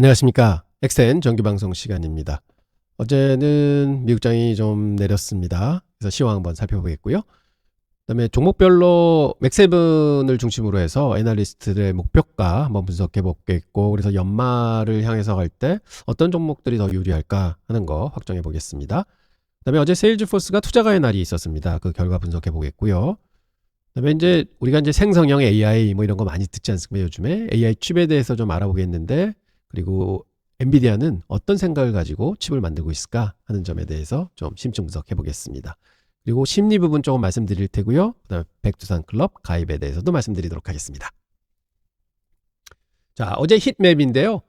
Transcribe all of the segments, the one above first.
안녕하십니까. 엑센 정규방송 시간입니다. 어제는 미국장이 좀 내렸습니다. 그래서 시황 한번 살펴보겠고요. 그 다음에 종목별로 맥세븐을 중심으로 해서 애널리스트들의 목표가 한번 분석해 보겠고, 그래서 연말을 향해서 갈 때 어떤 종목들이 더 유리할까 하는 거 확정해 보겠습니다. 그 다음에 어제 세일즈포스가 투자가의 날이 있었습니다. 그 결과 분석해 보겠고요. 그다음에 이제 우리가 이제 생성형 AI 뭐 이런 거 많이 듣지 않습니까? 요즘에 AI 칩에 대해서 좀 알아보겠는데, 그리고 엔비디아는 어떤 생각을 가지고 칩을 만들고 있을까 하는 점에 대해서 좀 심층 분석해 보겠습니다. 그리고 심리 부분 조금 말씀드릴 테고요. 그다음에 백두산 클럽 가입에 대해서도 말씀드리도록 하겠습니다. 자, 어제 히트맵인데요.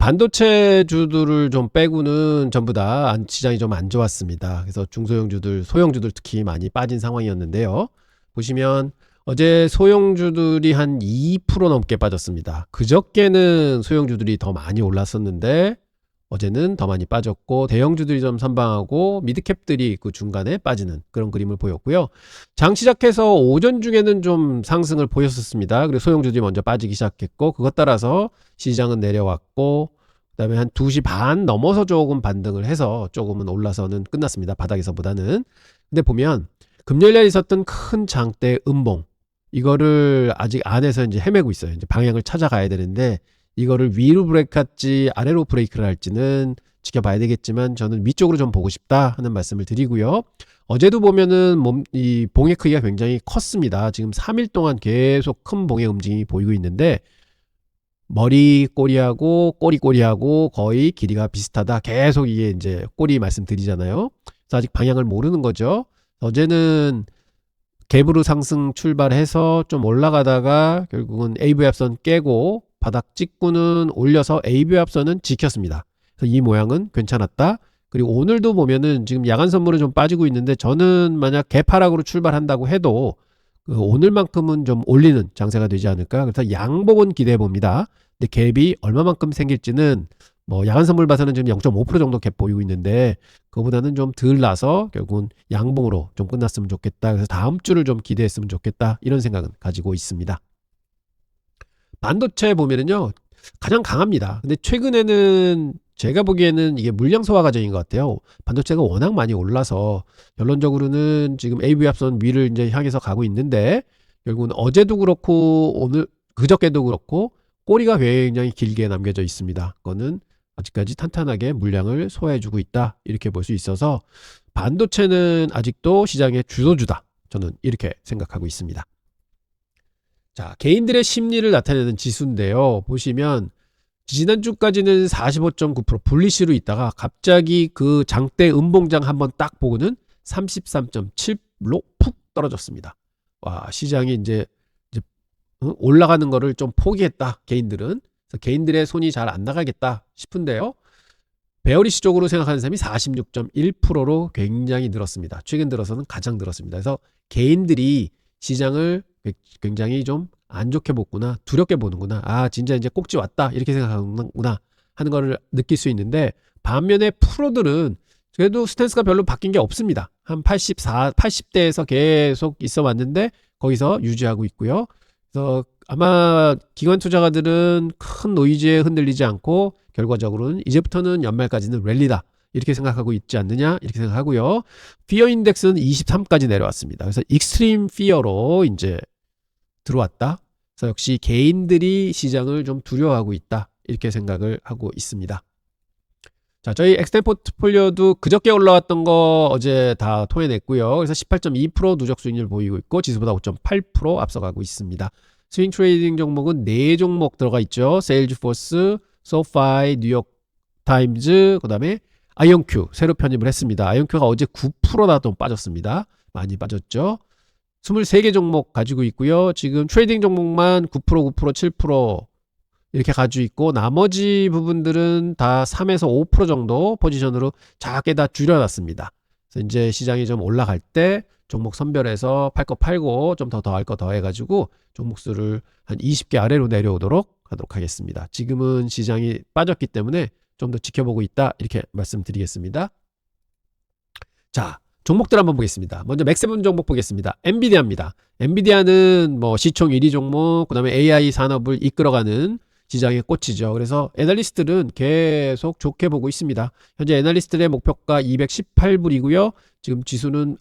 반도체주들을 좀 빼고는 전부 다 시장이 좀 안 좋았습니다. 그래서 중소형주들, 소형주들 특히 많이 빠진 상황이었는데요. 보시면 어제 소형주들이 한 2% 넘게 빠졌습니다. 그저께는 소형주들이 더 많이 올랐었는데 어제는 더 많이 빠졌고, 대형주들이 좀 선방하고 미드캡들이 그 중간에 빠지는 그런 그림을 보였고요. 장 시작해서 오전 중에는 좀 상승을 보였었습니다. 그리고 소형주들이 먼저 빠지기 시작했고, 그것 따라서 시장은 내려왔고, 그 다음에 한 2시 반 넘어서 조금 반등을 해서 조금은 올라서는 끝났습니다. 바닥에서보다는. 근데 보면 금요일에 있었던 큰 장대 음봉, 이거를 아직 안에서 이제 헤매고 있어요. 이제 방향을 찾아가야 되는데, 이거를 위로 브레이크 할지 아래로 브레이크를 할지는 지켜봐야 되겠지만, 저는 위쪽으로 좀 보고 싶다 하는 말씀을 드리고요. 어제도 보면은 이 봉의 크기가 굉장히 컸습니다. 지금 3일 동안 계속 큰 봉의 움직임이 보이고 있는데, 머리 꼬리하고 꼬리 꼬리하고 거의 길이가 비슷하다. 계속 이게 이제 꼬리 말씀드리잖아요. 그래서 아직 방향을 모르는 거죠. 어제는 갭으로 상승 출발해서 좀 올라가다가 결국은 AV합선 깨고 바닥 찍고는 올려서 AV합선은 지켰습니다. 그래서 이 모양은 괜찮았다. 그리고 오늘도 보면은 지금 야간 선물은 좀 빠지고 있는데, 저는 만약 갭 하락으로 출발한다고 해도 오늘만큼은 좀 올리는 장세가 되지 않을까. 그래서 양봉은 기대해 봅니다. 근데 갭이 얼마만큼 생길지는 뭐 야간 선물 봐서는 지금 0.5% 정도 갭 보이고 있는데, 그거보다는 좀 덜 나서 결국은 양봉으로 좀 끝났으면 좋겠다. 그래서 다음 주를 좀 기대했으면 좋겠다. 이런 생각은 가지고 있습니다. 반도체 보면은요, 가장 강합니다. 근데 최근에는 제가 보기에는 이게 물량 소화 과정인 것 같아요. 반도체가 워낙 많이 올라서 결론적으로는 지금 AV합선 위를 이제 향해서 가고 있는데, 결국은 어제도 그렇고 오늘 그저께도 그렇고 꼬리가 굉장히 길게 남겨져 있습니다. 그거는 아직까지 탄탄하게 물량을 소화해주고 있다, 이렇게 볼 수 있어서 반도체는 아직도 시장의 주도주다, 저는 이렇게 생각하고 있습니다. 자, 개인들의 심리를 나타내는 지수인데요. 보시면 지난주까지는 45.9% 불리시로 있다가 갑자기 그 장대 음봉장 한번 딱 보고는 33.7로 푹 떨어졌습니다. 와, 시장이 이제 올라가는 거를 좀 포기했다, 개인들은. 그래서 개인들의 손이 잘 안 나가겠다 싶은데요. 베어리시 쪽으로 생각하는 사람이 46.1%로 굉장히 늘었습니다. 최근 들어서는 가장 늘었습니다. 그래서 개인들이 시장을 굉장히 좀 안 좋게 보구나, 두렵게 보는구나, 아 진짜 이제 꼭지 왔다, 이렇게 생각하는구나 하는 거를 느낄 수 있는데, 반면에 프로들은 그래도 스탠스가 별로 바뀐 게 없습니다. 한 80대에서 계속 있어 왔는데 거기서 유지하고 있고요. 그래서 아마 기관 투자가들은 큰 노이즈에 흔들리지 않고 결과적으로는 이제부터는 연말까지는 랠리다, 이렇게 생각하고 있지 않느냐, 이렇게 생각하고요. 피어 인덱스는 23까지 내려왔습니다. 그래서 익스트림 피어로 이제 들어왔다. 그래서 역시 개인들이 시장을 좀 두려워하고 있다, 이렇게 생각을 하고 있습니다. 자, 저희 엑스텐 포트폴리오도 그저께 올라왔던 거 어제 다 토해냈고요. 그래서 18.2% 누적 수익률 보이고 있고, 지수보다 5.8% 앞서가고 있습니다. 스윙 트레이딩 종목은 4종목 들어가 있죠. 세일즈포스, 소파이, 뉴욕 타임즈, 그 다음에 아이온큐 새로 편입을 했습니다. 아이온큐가 어제 9%나 좀 빠졌습니다. 많이 빠졌죠. 23개 종목 가지고 있고요. 지금 트레이딩 종목만 9%, 7% 이렇게 가지고 있고, 나머지 부분들은 다 3에서 5% 정도 포지션으로 작게 다 줄여놨습니다. 그래서 이제 시장이 좀 올라갈 때 종목 선별해서 팔 거 팔고 좀 더 할 거 더 해가지고 종목 수를 한 20개 아래로 내려오도록 하도록 하겠습니다. 지금은 시장이 빠졌기 때문에 좀 더 지켜보고 있다, 이렇게 말씀드리겠습니다. 자, 종목들 한번 보겠습니다. 먼저 맥세븐 종목 보겠습니다. 엔비디아입니다. 엔비디아는 뭐 시총 1위 종목, 그 다음에 AI 산업을 이끌어가는 시장의 꽃이죠. 그래서 애널리스트들은 계속 좋게 보고 있습니다. 현재 애널리스트들의 목표가 218불이고요. 지금 주가는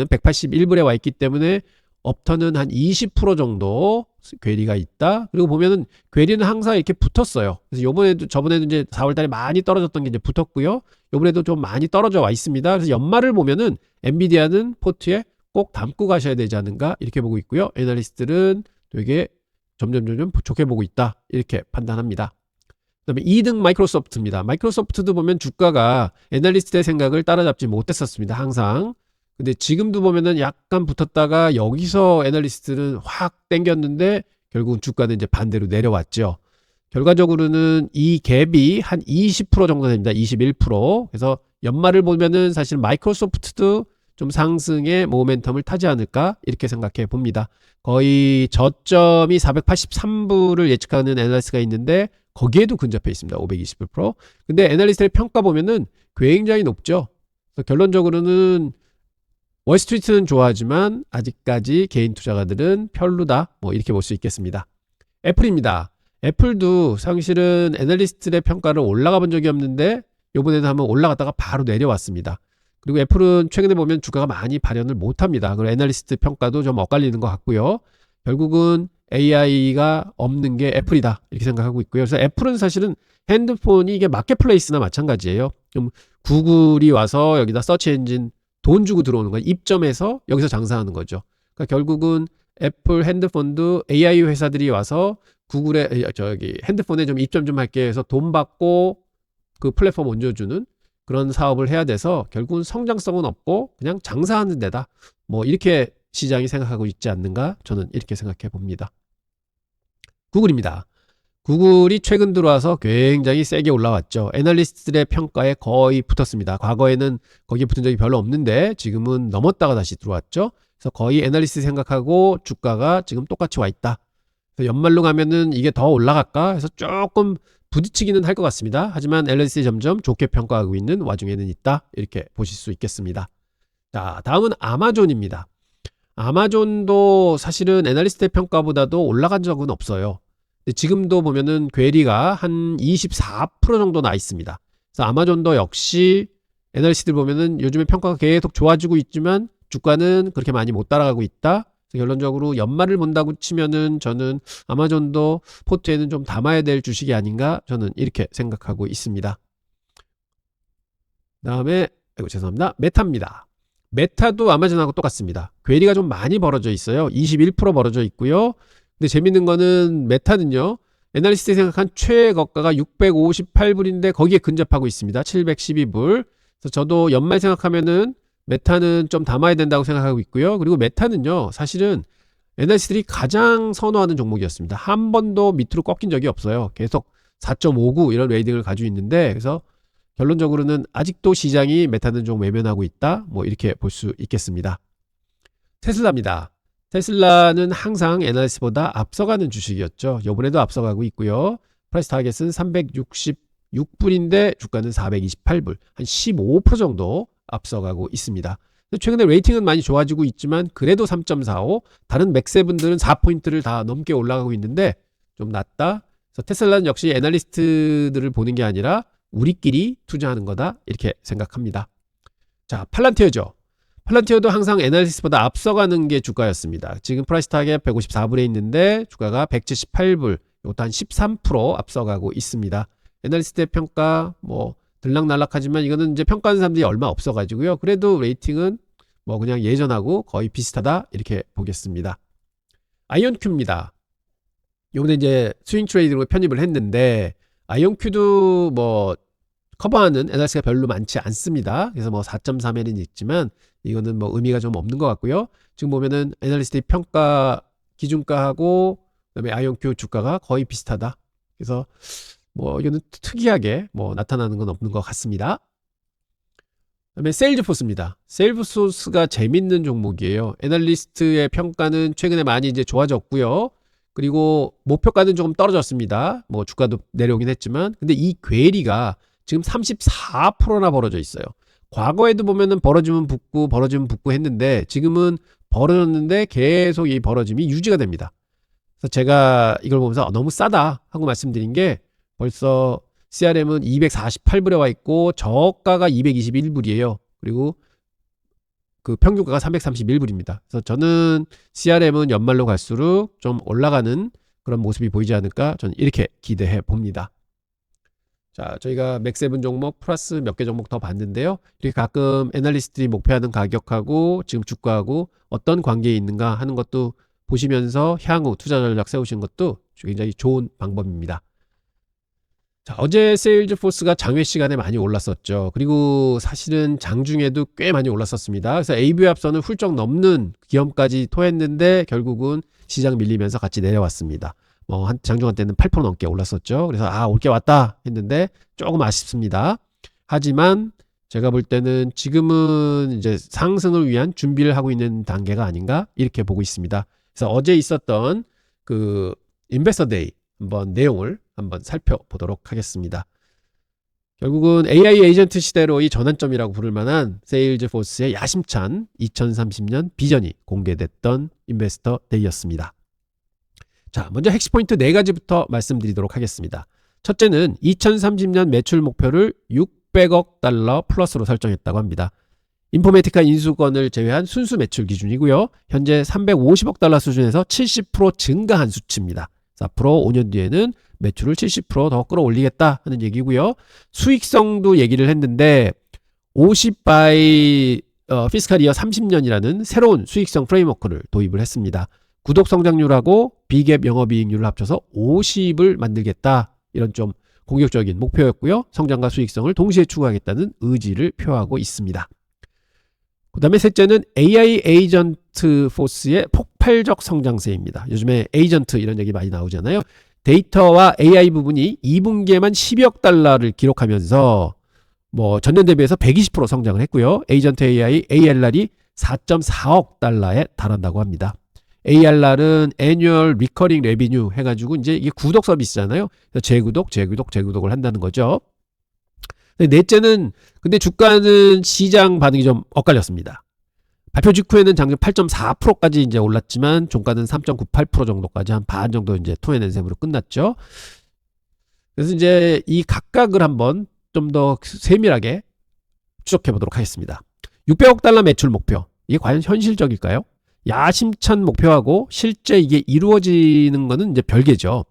181불에 와 있기 때문에 업턴은 한 20% 정도 괴리가 있다. 그리고 보면은 괴리는 항상 이렇게 붙었어요. 그래서 저번에도 이제 4월달에 많이 떨어졌던 게 이제 붙었고요. 요번에도 좀 많이 떨어져 와 있습니다. 그래서 연말을 보면은 엔비디아는 포트에 꼭 담고 가셔야 되지 않는가 이렇게 보고 있고요. 애널리스트들은 되게 점점 좋게 보고 있다 이렇게 판단합니다. 그다음에 2등 마이크로소프트입니다. 마이크로소프트도 보면 주가가 애널리스트의 생각을 따라잡지 못했었습니다. 항상. 근데 지금도 보면은 약간 붙었다가 여기서 애널리스트는 확 땡겼는데 결국은 주가는 이제 반대로 내려왔죠. 결과적으로는 이 갭이 한 20% 정도 됩니다. 21%. 그래서 연말을 보면은 사실 마이크로소프트도 좀 상승의 모멘텀을 타지 않을까 이렇게 생각해 봅니다. 거의 저점이 483불을 예측하는 애널리스트가 있는데 거기에도 근접해 있습니다. 521%. 근데 애널리스트의 평가 보면은 굉장히 높죠. 그래서 결론적으로는 월스트리트는 좋아하지만 아직까지 개인 투자가들은 별로다. 뭐 이렇게 볼 수 있겠습니다. 애플입니다. 애플도 사실은 애널리스트의 평가를 올라가 본 적이 없는데 요번에는 한번 올라갔다가 바로 내려왔습니다. 그리고 애플은 최근에 보면 주가가 많이 발현을 못합니다. 그리고 애널리스트 평가도 좀 엇갈리는 것 같고요. 결국은 AI가 없는 게 애플이다 이렇게 생각하고 있고요. 그래서 애플은 사실은 핸드폰이 이게 마켓플레이스나 마찬가지예요. 좀 구글이 와서 여기다 서치 엔진 돈 주고 들어오는 거예요. 입점해서 여기서 장사하는 거죠. 그러니까 결국은 애플 핸드폰도 AI 회사들이 와서 구글의 핸드폰에 좀 입점 좀 할게 해서 돈 받고 그 플랫폼 얹어주는 그런 사업을 해야 돼서 결국은 성장성은 없고 그냥 장사하는 데다. 뭐 이렇게 시장이 생각하고 있지 않는가? 저는 이렇게 생각해 봅니다. 구글입니다. 구글이 최근 들어와서 굉장히 세게 올라왔죠. 애널리스트들의 평가에 거의 붙었습니다. 과거에는 거기에 붙은 적이 별로 없는데 지금은 넘었다가 다시 들어왔죠. 그래서 거의 애널리스트 생각하고 주가가 지금 똑같이 와 있다. 그래서 연말로 가면은 이게 더 올라갈까 해서 조금 부딪히기는 할 것 같습니다. 하지만 애널리스트 점점 좋게 평가하고 있는 와중에는 있다. 이렇게 보실 수 있겠습니다. 자, 다음은 아마존입니다. 아마존도 사실은 애널리스트의 평가보다도 올라간 적은 없어요. 지금도 보면은 괴리가 한 24% 정도 나 있습니다. 그래서 아마존도 역시 애널리스트들 보면은 요즘에 평가가 계속 좋아지고 있지만 주가는 그렇게 많이 못 따라가고 있다. 그래서 결론적으로 연말을 본다고 치면은 저는 아마존도 포트에는 좀 담아야 될 주식이 아닌가 저는 이렇게 생각하고 있습니다. 다음에 죄송합니다. 메타입니다. 메타도 아마존하고 똑같습니다. 괴리가 좀 많이 벌어져 있어요. 21% 벌어져 있고요. 근데 재밌는 거는 메타는요. 애널리스트 생각한 최고가가 658불인데 거기에 근접하고 있습니다. 712불. 그래서 저도 연말 생각하면은 메타는 좀 담아야 된다고 생각하고 있고요. 그리고 메타는요. 사실은 애널리스트들이 가장 선호하는 종목이었습니다. 한 번도 밑으로 꺾인 적이 없어요. 계속 4.59 이런 레이딩을 가지고 있는데 그래서 결론적으로는 아직도 시장이 메타는 좀 외면하고 있다. 뭐 이렇게 볼 수 있겠습니다. 테슬라입니다. 테슬라는 항상 애널리스트보다 앞서가는 주식이었죠. 이번에도 앞서가고 있고요. 프라이스 타겟은 366불인데 주가는 428불. 한 15% 정도 앞서가고 있습니다. 최근에 레이팅은 많이 좋아지고 있지만 그래도 3.45. 다른 맥세분들은 4포인트를 다 넘게 올라가고 있는데 좀 낮다. 그래서 테슬라는 역시 애널리스트들을 보는 게 아니라 우리끼리 투자하는 거다 이렇게 생각합니다. 자, 팔란티어죠. 팔란티어도 항상 애널리스트보다 앞서가는 게 주가였습니다. 지금 프라이스 타겟 154불에 있는데 주가가 178불, 이것도 한 13% 앞서가고 있습니다. 애널리스트의 평가 뭐 들락날락하지만 이거는 이제 평가하는 사람들이 얼마 없어가지고요. 그래도 레이팅은 뭐 그냥 예전하고 거의 비슷하다 이렇게 보겠습니다. 아이온큐입니다. 요번에 이제 스윙 트레이드로 편입을 했는데 아이온큐도 뭐 커버하는 애널리스트가 별로 많지 않습니다. 그래서 뭐 4.3L은 있지만 이거는 뭐 의미가 좀 없는 것 같고요. 지금 보면은 애널리스트의 평가 기준가하고 그다음에 아이온큐 주가가 거의 비슷하다. 그래서 뭐 이거는 특이하게 뭐 나타나는 건 없는 것 같습니다. 그다음에 세일즈포스입니다. 세일즈포스가 재밌는 종목이에요. 애널리스트의 평가는 최근에 많이 이제 좋아졌고요. 그리고 목표가는 조금 떨어졌습니다. 뭐 주가도 내려오긴 했지만 근데 이 괴리가 지금 34%나 벌어져 있어요. 과거에도 보면은 벌어지면 붙고 했는데 지금은 벌어졌는데 계속 이 벌어짐이 유지가 됩니다. 그래서 제가 이걸 보면서 너무 싸다 하고 말씀드린 게 벌써 CRM은 248불에 와 있고 저가가 221불이에요. 그리고 그 평균가가 331불입니다. 그래서 저는 CRM은 연말로 갈수록 좀 올라가는 그런 모습이 보이지 않을까 저는 이렇게 기대해 봅니다. 자, 저희가 맥세븐 종목 플러스 몇 개 종목 더 봤는데요. 이렇게 가끔 애널리스트들이 목표하는 가격하고 지금 주가하고 어떤 관계에 있는가 하는 것도 보시면서 향후 투자 전략 세우시는 것도 굉장히 좋은 방법입니다. 자, 어제 세일즈포스가 장외 시간에 많이 올랐었죠. 그리고 사실은 장중에도 꽤 많이 올랐었습니다. 그래서 AB합선을 훌쩍 넘는 기염까지 토했는데 결국은 시장 밀리면서 같이 내려왔습니다. 한 장중 한때는 8% 넘게 올랐었죠. 그래서 올 게 왔다 했는데 조금 아쉽습니다. 하지만 제가 볼 때는 지금은 이제 상승을 위한 준비를 하고 있는 단계가 아닌가 이렇게 보고 있습니다. 그래서 어제 있었던 그 인베스터 데이 한번 내용을 한번 살펴보도록 하겠습니다. 결국은 AI 에이전트 시대로 이 전환점이라고 부를 만한 세일즈포스의 야심찬 2030년 비전이 공개됐던 인베스터 데이였습니다. 자, 먼저 핵심 포인트 4가지부터 말씀드리도록 하겠습니다. 첫째는 2030년 매출 목표를 600억 달러 플러스로 설정했다고 합니다. 인포메티카 인수권을 제외한 순수 매출 기준이고요. 현재 350억 달러 수준에서 70% 증가한 수치입니다. 앞으로 5년 뒤에는 매출을 70%더 끌어올리겠다 하는 얘기고요. 수익성도 얘기를 했는데 50 by 피스칼 이어 30년이라는 새로운 수익성 프레임워크를 도입을 했습니다. 구독 성장률하고 비갭 영업이익률을 합쳐서 50을 만들겠다. 이런 좀 공격적인 목표였고요. 성장과 수익성을 동시에 추구하겠다는 의지를 표하고 있습니다. 그 다음에 셋째는 AI 에이전트 포스의 폭발적 성장세입니다. 요즘에 에이전트 이런 얘기 많이 나오잖아요. 데이터와 AI 부분이 2분기에만 12억 달러를 기록하면서 전년 대비해서 120% 성장을 했고요. 에이전트 AI ARR이 4.4억 달러에 달한다고 합니다. ARR은 Annual Recurring Revenue 해가지고 이제 이게 구독 서비스잖아요. 그래서 재구독을 한다는 거죠. 넷째는 근데 주가는 시장 반응이 좀 엇갈렸습니다. 발표 직후에는 장중 8.4%까지 이제 올랐지만 종가는 3.98% 정도까지 한 반 정도 이제 토해낸 셈으로 끝났죠. 그래서 이제 이 각각을 한번 좀 더 세밀하게 추적해 보도록 하겠습니다. 600억 달러 매출 목표. 이게 과연 현실적일까요? 야심찬 목표하고 실제 이게 이루어지는 거는 이제 별개죠.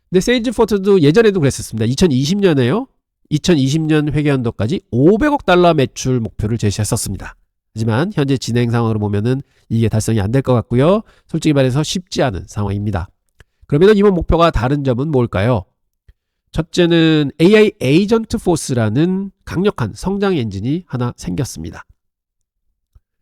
근데 세일즈포스도 예전에도 그랬었습니다. 2020년에요. 2020년 회계연도까지 500억 달러 매출 목표를 제시했었습니다. 하지만 현재 진행 상황으로 보면은 이게 달성이 안 될 것 같고요. 솔직히 말해서 쉽지 않은 상황입니다. 그러면 이번 목표가 다른 점은 뭘까요? 첫째는 AI 에이전트 포스라는 강력한 성장 엔진이 하나 생겼습니다.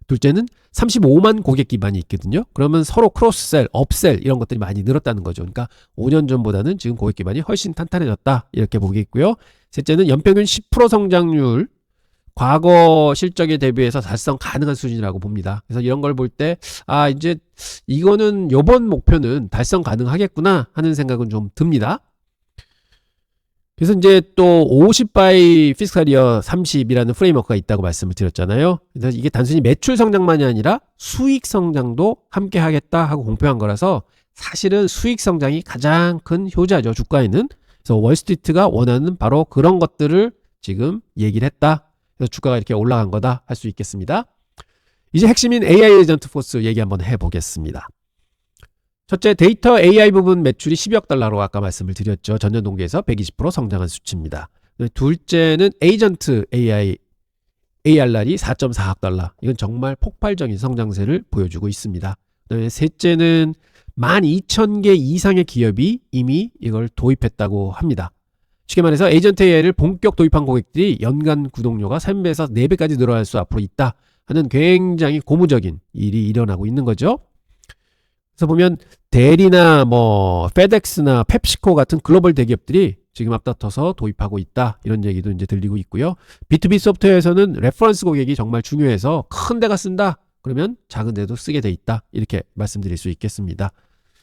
둘째는 35만 고객 기반이 있거든요. 그러면 서로 크로스셀, 업셀 이런 것들이 많이 늘었다는 거죠. 그러니까 5년 전보다는 지금 고객 기반이 훨씬 탄탄해졌다. 이렇게 보겠고요. 셋째는 연평균 10% 성장률, 과거 실적에 대비해서 달성 가능한 수준이라고 봅니다. 그래서 이런 걸 볼 때 이제 이거는 요번 목표는 달성 가능하겠구나 하는 생각은 좀 듭니다. 그래서 이제 또 50 by 피스칼 이어 30이라는 프레임워크가 있다고 말씀을 드렸잖아요. 그래서 이게 단순히 매출 성장만이 아니라 수익 성장도 함께 하겠다 하고 공표한 거라서 사실은 수익 성장이 가장 큰 효자죠, 주가에는. 그래서 월스트리트가 원하는 바로 그런 것들을 지금 얘기를 했다. 그래서 주가가 이렇게 올라간 거다 할 수 있겠습니다. 이제 핵심인 AI 에이전트 포스 얘기 한번 해보겠습니다. 첫째, 데이터 AI 부분 매출이 12억 달러로 아까 말씀을 드렸죠. 전년 동기에서 120% 성장한 수치입니다. 둘째는 에이전트 AI ARR이 4.4억 달러. 이건 정말 폭발적인 성장세를 보여주고 있습니다. 그다음에 셋째는 12,000개 이상의 기업이 이미 이걸 도입했다고 합니다. 쉽게 말해서 에이전트 AI를 본격 도입한 고객들이 연간 구독료가 3배에서 4배까지 늘어날 수 앞으로 있다 하는 굉장히 고무적인 일이 일어나고 있는 거죠. 그래서 보면 델이나 페덱스나 펩시코 같은 글로벌 대기업들이 지금 앞다퉈서 도입하고 있다 이런 얘기도 이제 들리고 있고요. B2B 소프트웨어에서는 레퍼런스 고객이 정말 중요해서 큰 데가 쓴다 그러면 작은 데도 쓰게 돼 있다 이렇게 말씀드릴 수 있겠습니다.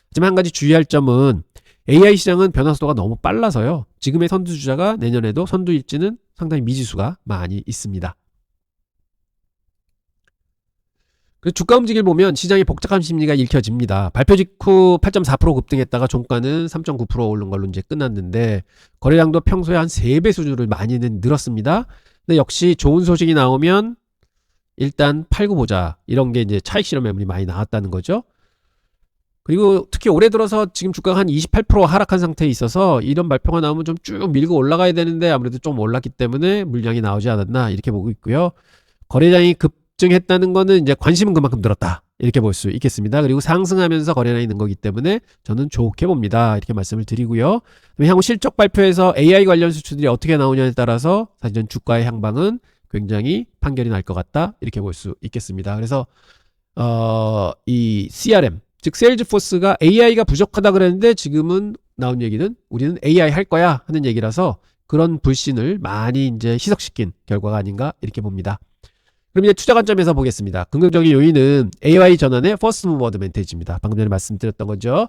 하지만 한 가지 주의할 점은 AI 시장은 변화 속도가 너무 빨라서요. 지금의 선두주자가 내년에도 선두일지는 상당히 미지수가 많이 있습니다. 그래서 주가 움직임을 보면 시장의 복잡한 심리가 읽혀집니다. 발표 직후 8.4% 급등했다가 종가는 3.9% 오른 걸로 이제 끝났는데 거래량도 평소에 한 3배 수준으로 많이는 늘었습니다. 근데 역시 좋은 소식이 나오면 일단 팔고 보자. 이런 게 이제 차익 실현 매물이 많이 나왔다는 거죠. 그리고 특히 올해 들어서 지금 주가가 한 28% 하락한 상태에 있어서 이런 발표가 나오면 좀 쭉 밀고 올라가야 되는데 아무래도 좀 올랐기 때문에 물량이 나오지 않았나 이렇게 보고 있고요. 거래량이 급증했다는 거는 이제 관심은 그만큼 늘었다. 이렇게 볼 수 있겠습니다. 그리고 상승하면서 거래량이 는 거기 때문에 저는 좋게 봅니다. 이렇게 말씀을 드리고요. 향후 실적 발표에서 AI 관련 수출들이 어떻게 나오냐에 따라서 사실은 주가의 향방은 굉장히 판결이 날 것 같다. 이렇게 볼 수 있겠습니다. 그래서 이 CRM 즉 세일즈포스가 AI가 부족하다 그랬는데 지금은 나온 얘기는 우리는 AI 할 거야 하는 얘기라서 그런 불신을 많이 이제 희석시킨 결과가 아닌가 이렇게 봅니다. 그럼 이제 투자 관점에서 보겠습니다. 긍정적인 요인은 AI 전환의 퍼스트 무버 어드밴티지입니다. 방금 전에 말씀드렸던 거죠.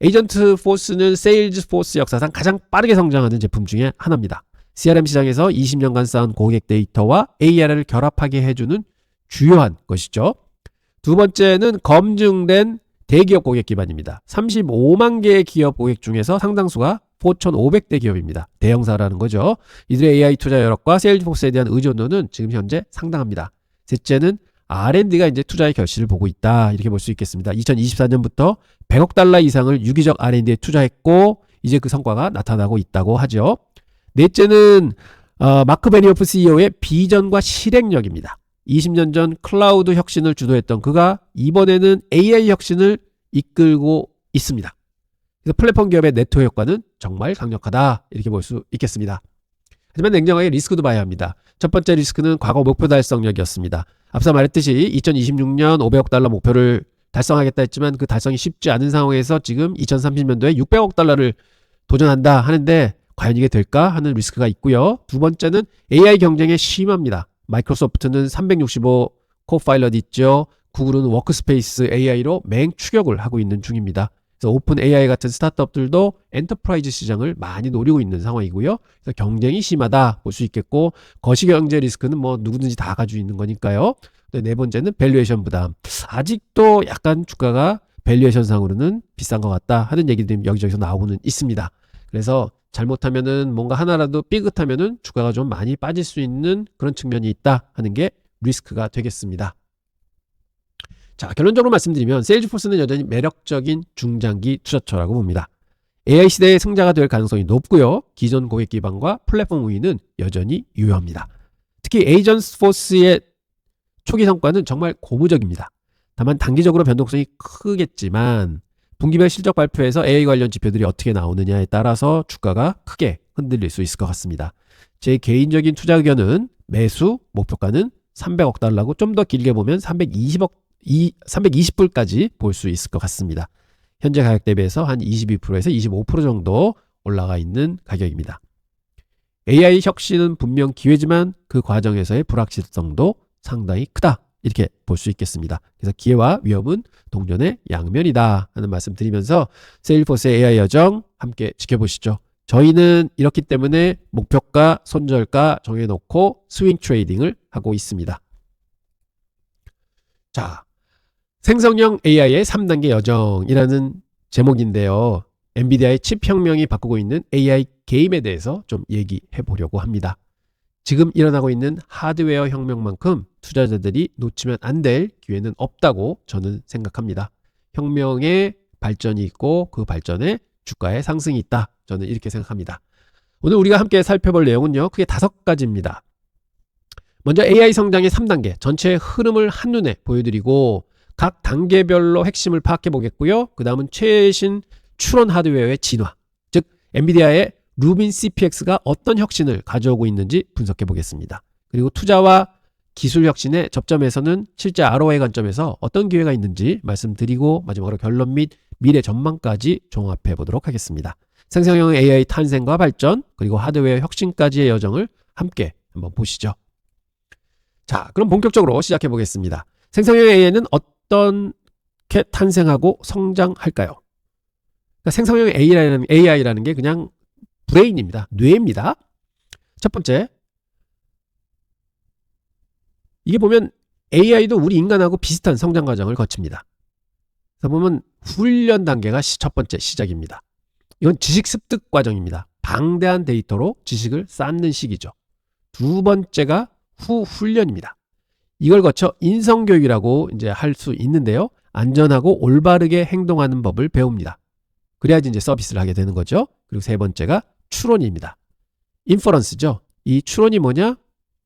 에이전트 포스는 세일즈 포스 역사상 가장 빠르게 성장하는 제품 중에 하나입니다. CRM 시장에서 20년간 쌓은 고객 데이터와 AI를 결합하게 해주는 주요한 것이죠. 두 번째는 검증된 대기업 고객 기반입니다. 35만 개의 기업 고객 중에서 상당수가 4,500대 기업입니다. 대형사라는 거죠. 이들의 AI 투자 여력과 세일즈포스에 대한 의존도는 지금 현재 상당합니다. 셋째는 R&D가 이제 투자의 결실을 보고 있다. 이렇게 볼 수 있겠습니다. 2024년부터 100억 달러 이상을 유기적 R&D에 투자했고 이제 그 성과가 나타나고 있다고 하죠. 넷째는 마크 베니오프 CEO의 비전과 실행력입니다. 20년 전 클라우드 혁신을 주도했던 그가 이번에는 AI 혁신을 이끌고 있습니다. 그래서 플랫폼 기업의 네트워크 효과는 정말 강력하다. 이렇게 볼 수 있겠습니다. 하지만 냉정하게 리스크도 봐야 합니다. 첫 번째 리스크는 과거 목표 달성력이었습니다. 앞서 말했듯이 2026년 500억 달러 목표를 달성하겠다 했지만 그 달성이 쉽지 않은 상황에서 지금 2030년도에 600억 달러를 도전한다 하는데 과연 이게 될까 하는 리스크가 있고요. 두 번째는 AI 경쟁에 심합니다. 마이크로소프트는 365 코파일럿 있죠. 구글은 워크스페이스 AI로 맹추격을 하고 있는 중입니다. 그래서 오픈 AI 같은 스타트업들도 엔터프라이즈 시장을 많이 노리고 있는 상황이고요. 그래서 경쟁이 심하다 볼 수 있겠고 거시경제 리스크는 뭐 누구든지 다 가지고 있는 거니까요. 네 번째는 밸류에이션 부담. 아직도 약간 주가가 밸류에이션상으로는 비싼 것 같다 하는 얘기들이 여기저기서 나오고는 있습니다. 그래서 잘못하면은 뭔가 하나라도 삐끗하면은 주가가 좀 많이 빠질 수 있는 그런 측면이 있다 하는 게 리스크가 되겠습니다. 자, 결론적으로 말씀드리면 세일즈포스는 여전히 매력적인 중장기 투자처라고 봅니다. AI 시대의 승자가 될 가능성이 높고요. 기존 고객 기반과 플랫폼 우위는 여전히 유효합니다. 특히 에이전트포스의 초기 성과는 정말 고무적입니다. 다만 단기적으로 변동성이 크겠지만 분기별 실적 발표에서 AI 관련 지표들이 어떻게 나오느냐에 따라서 주가가 크게 흔들릴 수 있을 것 같습니다. 제 개인적인 투자 의견은 매수 목표가는 300억 달러고 좀 더 길게 보면 320불까지 볼 수 있을 것 같습니다. 현재 가격 대비해서 한 22%에서 25% 정도 올라가 있는 가격입니다. AI 혁신은 분명 기회지만 그 과정에서의 불확실성도 상당히 크다. 이렇게 볼 수 있겠습니다. 그래서 기회와 위험은 동전의 양면이다 하는 말씀 드리면서 세일포스의 AI 여정 함께 지켜보시죠. 저희는 이렇기 때문에 목표가, 손절가 정해놓고 스윙 트레이딩을 하고 있습니다. 자, 생성형 AI의 3단계 여정이라는 제목인데요. 엔비디아의 칩 혁명이 바꾸고 있는 AI 게임에 대해서 좀 얘기해 보려고 합니다. 지금 일어나고 있는 하드웨어 혁명만큼 투자자들이 놓치면 안 될 기회는 없다고 저는 생각합니다. 혁명의 발전이 있고 그 발전에 주가의 상승이 있다. 저는 이렇게 생각합니다. 오늘 우리가 함께 살펴볼 내용은요. 크게 5가지입니다. 먼저 AI 성장의 3단계 전체의 흐름을 한눈에 보여드리고 각 단계별로 핵심을 파악해 보겠고요. 그 다음은 최신 추론 하드웨어의 진화, 즉 엔비디아의 루빈 CPX가 어떤 혁신을 가져오고 있는지 분석해 보겠습니다. 그리고 투자와 기술 혁신의 접점에서는 실제 ROI 관점에서 어떤 기회가 있는지 말씀드리고 마지막으로 결론 및 미래 전망까지 종합해 보도록 하겠습니다. 생성형 AI 탄생과 발전 그리고 하드웨어 혁신까지의 여정을 함께 한번 보시죠. 자, 그럼 본격적으로 시작해 보겠습니다. 생성형 AI는 어떻게 탄생하고 성장할까요? 그러니까 생성형 AI라는 게 그냥 브레인입니다. 뇌입니다. 첫 번째, 이게 보면 AI도 우리 인간하고 비슷한 성장 과정을 거칩니다. 그래서 보면 훈련 단계가 첫 번째 시작입니다. 이건 지식 습득 과정입니다. 방대한 데이터로 지식을 쌓는 시기죠. 두 번째가 후훈련입니다. 이걸 거쳐 인성교육이라고 이제 할 수 있는데요. 안전하고 올바르게 행동하는 법을 배웁니다. 그래야지 이제 서비스를 하게 되는 거죠. 그리고 세 번째가 추론입니다. 인퍼런스죠. 이 추론이 뭐냐?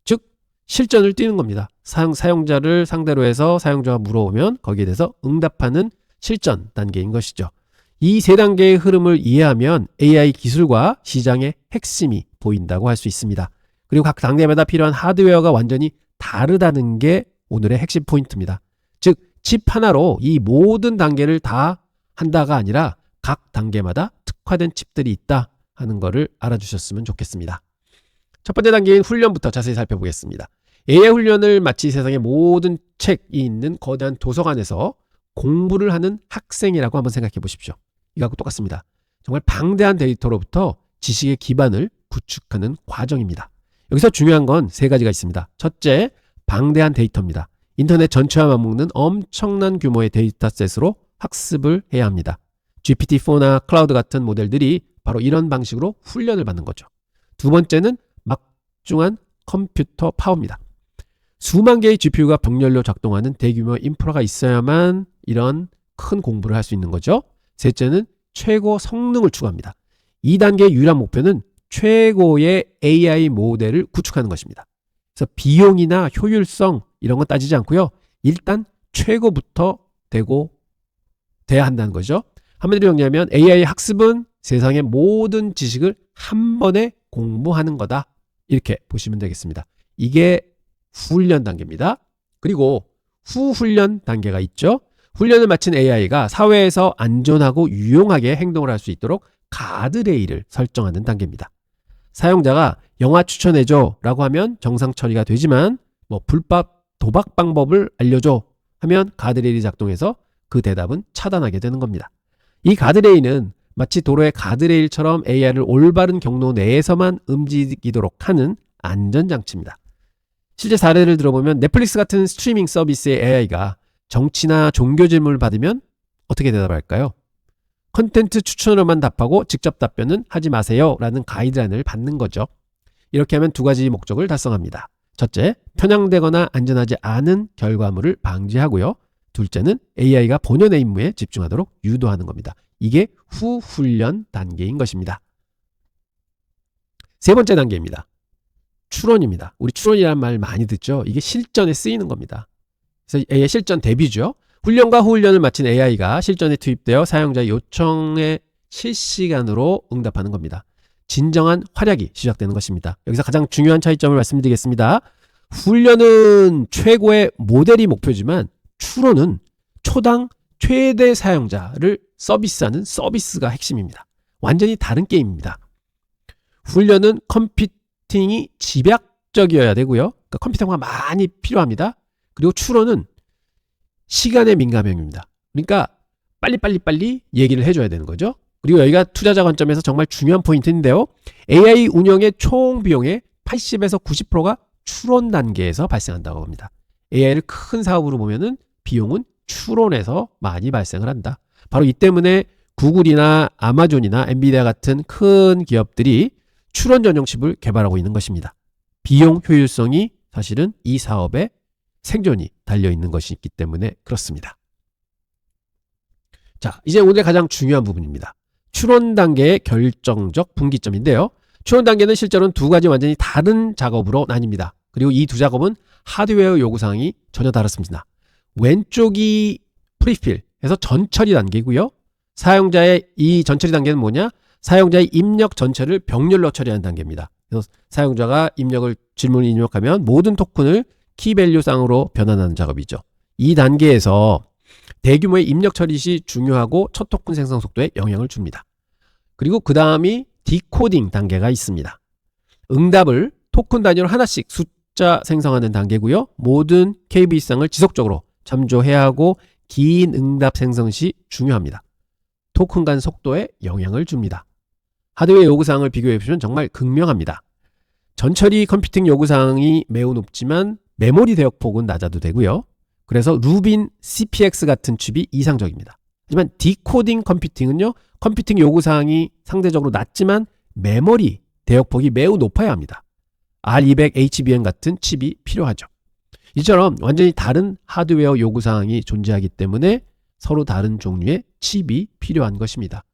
즉 실전을 띄는 겁니다. 사용자를 상대로 해서 사용자가 물어보면 거기에 대해서 응답하는 실전 단계인 것이죠. 이 세 단계의 흐름을 이해하면 AI 기술과 시장의 핵심이 보인다고 할 수 있습니다. 그리고 각 단계마다 필요한 하드웨어가 완전히 다르다는 게 오늘의 핵심 포인트입니다. 즉 칩 하나로 이 모든 단계를 다 한다가 아니라 각 단계마다 특화된 칩들이 있다 하는 것을 알아주셨으면 좋겠습니다. 첫 번째 단계인 훈련부터 자세히 살펴보겠습니다. AI 훈련을 마치 세상의 모든 책이 있는 거대한 도서관에서 공부를 하는 학생이라고 한번 생각해 보십시오. 이거하고 똑같습니다. 정말 방대한 데이터로부터 지식의 기반을 구축하는 과정입니다. 여기서 중요한 건 세 가지가 있습니다. 첫째, 방대한 데이터입니다. 인터넷 전체와 맞먹는 엄청난 규모의 데이터셋으로 학습을 해야 합니다. GPT-4나 클라우드 같은 모델들이 바로 이런 방식으로 훈련을 받는 거죠. 두 번째는 막중한 컴퓨터 파워입니다. 수만 개의 GPU가 병렬로 작동하는 대규모 인프라가 있어야만 이런 큰 공부를 할 수 있는 거죠. 셋째는 최고 성능을 추구합니다. 2단계의 유일한 목표는 최고의 AI 모델을 구축하는 것입니다. 그래서 비용이나 효율성 이런 건 따지지 않고요. 일단 최고부터 돼야 한다는 거죠. 한마디로 정리하면 AI 학습은 세상의 모든 지식을 한 번에 공부하는 거다. 이렇게 보시면 되겠습니다. 이게 훈련 단계입니다. 그리고 후훈련 단계가 있죠. 훈련을 마친 AI가 사회에서 안전하고 유용하게 행동을 할 수 있도록 가드레일을 설정하는 단계입니다. 사용자가 영화 추천해줘 라고 하면 정상 처리가 되지만 불법 도박 방법을 알려줘 하면 가드레일이 작동해서 그 대답은 차단하게 되는 겁니다. 이 가드레일은 마치 도로의 가드레일처럼 AI를 올바른 경로 내에서만 움직이도록 하는 안전장치입니다. 실제 사례를 들어보면 넷플릭스 같은 스트리밍 서비스의 AI가 정치나 종교 질문을 받으면 어떻게 대답할까요? 컨텐츠 추천으로만 답하고 직접 답변은 하지 마세요 라는 가이드라인을 받는 거죠. 이렇게 하면 두 가지 목적을 달성합니다. 첫째, 편향되거나 안전하지 않은 결과물을 방지하고요. 둘째는 AI가 본연의 임무에 집중하도록 유도하는 겁니다. 이게 후훈련 단계인 것입니다. 세 번째 단계입니다. 추론입니다. 우리 추론이라는 말 많이 듣죠. 이게 실전에 쓰이는 겁니다. 그래서 AI 실전 대비죠. 훈련과 후훈련을 마친 AI가 실전에 투입되어 사용자의 요청에 실시간으로 응답하는 겁니다. 진정한 활약이 시작되는 것입니다. 여기서 가장 중요한 차이점을 말씀드리겠습니다. 훈련은 최고의 모델이 목표지만 추론은 초당 최대 사용자를 서비스하는 서비스가 핵심입니다. 완전히 다른 게임입니다. 훈련은 컴퓨팅이 집약적이어야 되고요. 그러니까 컴퓨터가 많이 필요합니다. 그리고 추론은 시간의 민감형입니다. 그러니까 빨리 얘기를 해줘야 되는 거죠. 그리고 여기가 투자자 관점에서 정말 중요한 포인트인데요. AI 운영의 총 비용의 80에서 90%가 추론 단계에서 발생한다고 합니다. AI를 큰 사업으로 보면은 비용은 추론에서 많이 발생을 한다. 바로 이 때문에 구글이나 아마존이나 엔비디아 같은 큰 기업들이 추론 전용 칩을 개발하고 있는 것입니다. 비용 효율성이 사실은 이 사업의 생존이 달려있는 것이 있기 때문에 그렇습니다. 자, 이제 오늘 가장 중요한 부분입니다. 추론 단계의 결정적 분기점인데요. 추론 단계는 실제로는 두 가지 완전히 다른 작업으로 나뉩니다. 그리고 이 두 작업은 하드웨어 요구사항이 전혀 다릅니다. 왼쪽이 프리필에서 전처리 단계이고요. 사용자의 이 전처리 단계는 뭐냐? 사용자의 입력 전체를 병렬로 처리하는 단계입니다. 그래서 사용자가 질문을 입력하면 모든 토큰을 키밸류상으로 변환하는 작업이죠. 이 단계에서 대규모의 입력 처리 시 중요하고 첫 토큰 생성 속도에 영향을 줍니다. 그리고 그 다음이 디코딩 단계가 있습니다. 응답을 토큰 단위로 하나씩 숫자 생성하는 단계고요. 모든 KB상을 지속적으로 참조해야 하고 긴 응답 생성 시 중요합니다. 토큰 간 속도에 영향을 줍니다. 하드웨어 요구사항을 비교해 보시면 정말 극명합니다. 전처리 컴퓨팅 요구사항이 매우 높지만 메모리 대역폭은 낮아도 되고요. 그래서 루빈 CPX 같은 칩이 이상적입니다. 하지만 디코딩 컴퓨팅은요, 컴퓨팅 요구사항이 상대적으로 낮지만 메모리 대역폭이 매우 높아야 합니다. R200HBM 같은 칩이 필요하죠. 이처럼 완전히 다른 하드웨어 요구사항이 존재하기 때문에 서로 다른 종류의 칩이 필요한 것입니다.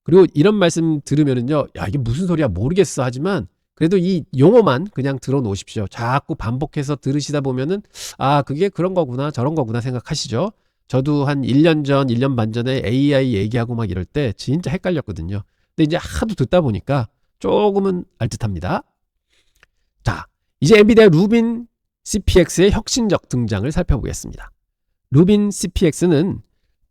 그리고 이런 말씀 들으면요, 야, 이게 무슨 소리야 모르겠어 하지만 그래도 이 용어만 그냥 들어놓으십시오. 자꾸 반복해서 들으시다 보면은 아, 그게 그런 거구나 저런 거구나 생각하시죠. 저도 한 1년 전, 1년 반 전에 AI 얘기하고 막 이럴 때 진짜 헷갈렸거든요. 근데 이제 하도 듣다 보니까 조금은 알듯합니다. 자, 이제 엔비디아 루빈 CPX의 혁신적 등장을 살펴보겠습니다. 루빈 CPX는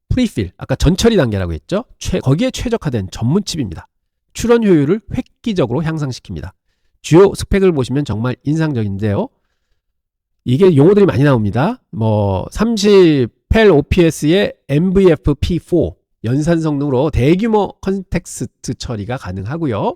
프리필, 아까 전처리 단계라고 했죠. 거기에 최적화된 전문 칩입니다. 출원 효율을 획기적으로 향상시킵니다. 주요 스펙을 보시면 정말 인상적인데요. 이게 용어들이 많이 나옵니다. 30펠 OPS의 MVF-P4 연산 성능으로 대규모 컨텍스트 처리가 가능하고요.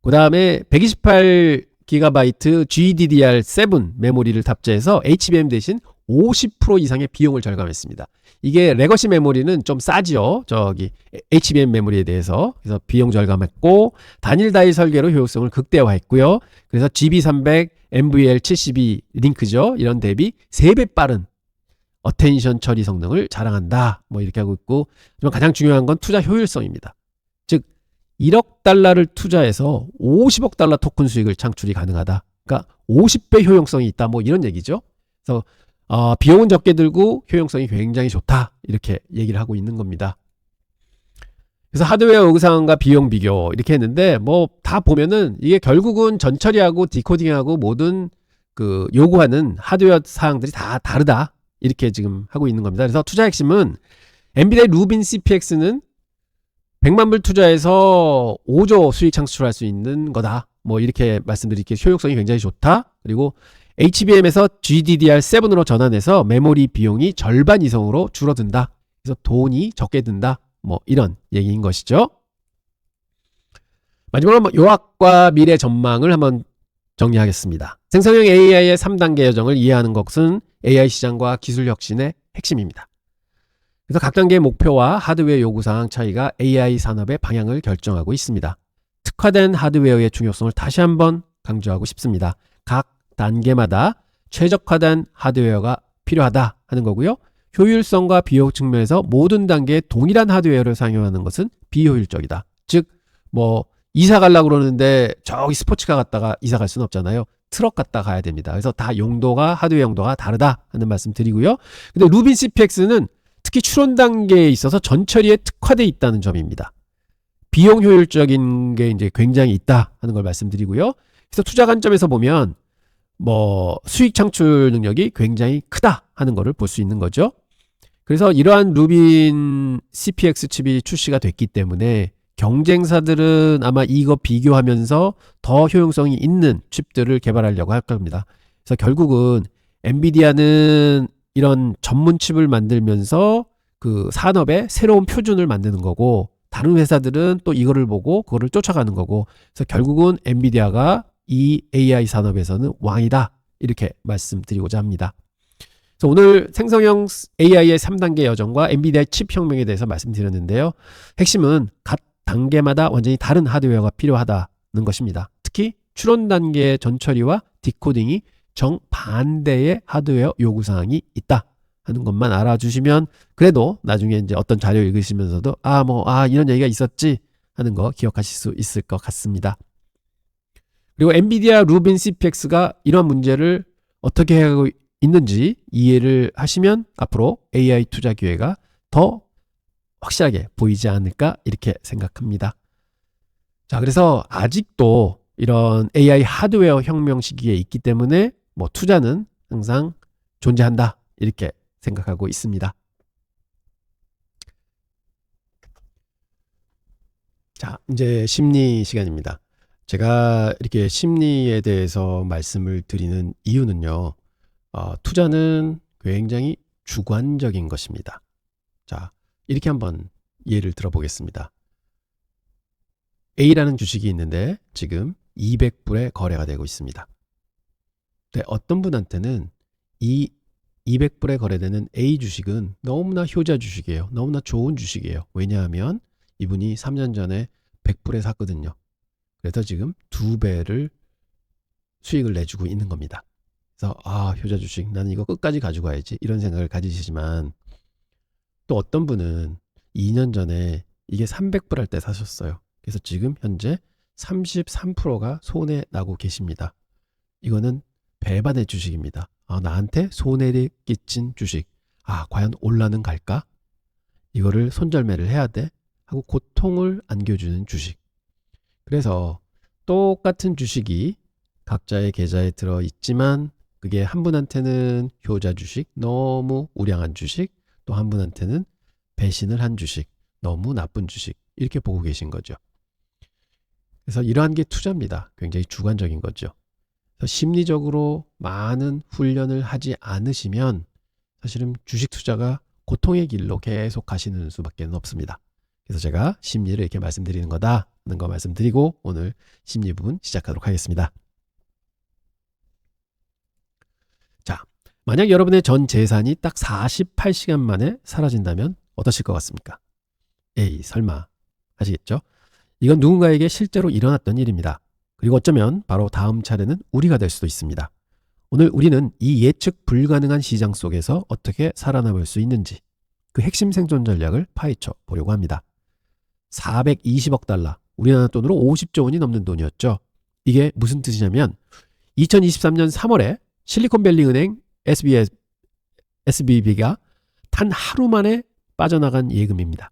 그 다음에 128GB GDDR7 메모리를 탑재해서 HBM 대신 50% 이상의 비용을 절감했습니다. 이게 레거시 메모리는 좀 싸지요. 저기 HBM 메모리에 대해서. 그래서 비용 절감했고 단일 다이 설계로 효율성을 극대화했고요. 그래서 GB300, NVL72 링크죠. 이런 대비 3배 빠른 어텐션 처리 성능을 자랑한다. 이렇게 하고 있고, 가장 중요한 건 투자 효율성입니다. 즉 1억 달러를 투자해서 50억 달러 토큰 수익을 창출이 가능하다. 그러니까 50배 효용성이 있다. 이런 얘기죠. 그래서 비용은 적게 들고 효용성이 굉장히 좋다. 이렇게 얘기를 하고 있는 겁니다. 그래서 하드웨어 요구사항과 비용 비교 이렇게 했는데 다 보면은 이게 결국은 전처리하고 디코딩하고 모든 그 요구하는 하드웨어 사항들이 다 다르다. 이렇게 지금 하고 있는 겁니다. 그래서 투자 핵심은 엔비디아 루빈 CPX는 100만 불 투자해서 5조 수익 창출할 수 있는 거다. 이렇게 말씀드릴게요. 효용성이 굉장히 좋다. 그리고 HBM에서 GDDR7으로 전환해서 메모리 비용이 절반 이상으로 줄어든다. 그래서 돈이 적게 든다. 이런 얘기인 것이죠. 마지막으로 요약과 미래 전망을 한번 정리하겠습니다. 생성형 AI의 3단계 여정을 이해하는 것은 AI 시장과 기술 혁신의 핵심입니다. 그래서 각 단계의 목표와 하드웨어 요구사항 차이가 AI 산업의 방향을 결정하고 있습니다. 특화된 하드웨어의 중요성을 다시 한번 강조하고 싶습니다. 각 단계마다 최적화된 하드웨어가 필요하다 하는 거고요. 효율성과 비용 측면에서 모든 단계에 동일한 하드웨어를 사용하는 것은 비효율적이다. 즉 이사 가려고 그러는데 저기 스포츠카 갔다가 이사 갈 수는 없잖아요. 트럭 갔다 가야 됩니다. 그래서 다 용도가 하드웨어 용도가 다르다 하는 말씀 드리고요. 근데 루빈 CPX는 특히 추론 단계에 있어서 전처리에 특화되어 있다는 점입니다. 비용 효율적인 게 이제 굉장히 있다 하는 걸 말씀드리고요. 그래서 투자 관점에서 보면 수익 창출 능력이 굉장히 크다 하는 거를 볼 수 있는 거죠. 그래서 이러한 루빈 CPX 칩이 출시가 됐기 때문에 경쟁사들은 아마 이거 비교하면서 더 효용성이 있는 칩들을 개발하려고 할 겁니다. 그래서 결국은 엔비디아는 이런 전문 칩을 만들면서 그 산업의 새로운 표준을 만드는 거고, 다른 회사들은 또 이거를 보고 그거를 쫓아가는 거고, 그래서 결국은 엔비디아가 이 AI 산업에서는 왕이다. 이렇게 말씀드리고자 합니다. 그래서 오늘 생성형 AI의 3단계 여정과 엔비디아의 칩 혁명에 대해서 말씀드렸는데요. 핵심은 각 단계마다 완전히 다른 하드웨어가 필요하다는 것입니다. 특히 추론 단계의 전처리와 디코딩이 정반대의 하드웨어 요구사항이 있다 하는 것만 알아주시면, 그래도 나중에 이제 어떤 자료 읽으시면서도 이런 얘기가 있었지 하는 거 기억하실 수 있을 것 같습니다. 그리고 엔비디아 루빈 CPX가 이러한 문제를 어떻게 하고 있는지 이해를 하시면 앞으로 AI 투자 기회가 더 확실하게 보이지 않을까 이렇게 생각합니다. 자, 그래서 아직도 이런 AI 하드웨어 혁명 시기에 있기 때문에 투자는 항상 존재한다 이렇게 생각하고 있습니다. 자, 이제 심리 시간입니다. 제가 이렇게 심리에 대해서 말씀을 드리는 이유는요, 투자는 굉장히 주관적인 것입니다. 자, 이렇게 한번 예를 들어보겠습니다. A라는 주식이 있는데 지금 200불에 거래가 되고 있습니다. 근데 어떤 분한테는 이 200불에 거래되는 A 주식은 너무나 효자 주식이에요. 너무나 좋은 주식이에요. 왜냐하면 이분이 3년 전에 100불에 샀거든요. 그래서 지금 2배를 수익을 내주고 있는 겁니다. 그래서 효자 주식 나는 이거 끝까지 가지고 가야지 이런 생각을 가지시지만, 또 어떤 분은 2년 전에 이게 300불 할 때 사셨어요. 그래서 지금 현재 33%가 손해 나고 계십니다. 이거는 배반의 주식입니다. 나한테 손해를 끼친 주식. 과연 올라는 갈까? 이거를 손절매를 해야 돼? 하고 고통을 안겨주는 주식. 그래서 똑같은 주식이 각자의 계좌에 들어있지만 그게 한 분한테는 효자 주식, 너무 우량한 주식, 또 한 분한테는 배신을 한 주식, 너무 나쁜 주식, 이렇게 보고 계신 거죠. 그래서 이러한 게 투자입니다. 굉장히 주관적인 거죠. 그래서 심리적으로 많은 훈련을 하지 않으시면 사실은 주식 투자가 고통의 길로 계속 가시는 수밖에 없습니다. 그래서 제가 심리를 이렇게 말씀드리는 거다 하는 거 말씀드리고 오늘 심리 부분 시작하도록 하겠습니다. 자, 만약 여러분의 전 재산이 딱 48시간 만에 사라진다면 어떠실 것 같습니까? 에이, 설마 하시겠죠? 이건 누군가에게 실제로 일어났던 일입니다. 그리고 어쩌면 바로 다음 차례는 우리가 될 수도 있습니다. 오늘 우리는 이 예측 불가능한 시장 속에서 어떻게 살아남을 수 있는지 그 핵심 생존 전략을 파헤쳐 보려고 합니다. 420억 달러, 우리나라 돈으로 50조 원이 넘는 돈이었죠. 이게 무슨 뜻이냐면 2023년 3월에 실리콘밸리 은행 SBB가 단 하루 만에 빠져나간 예금입니다.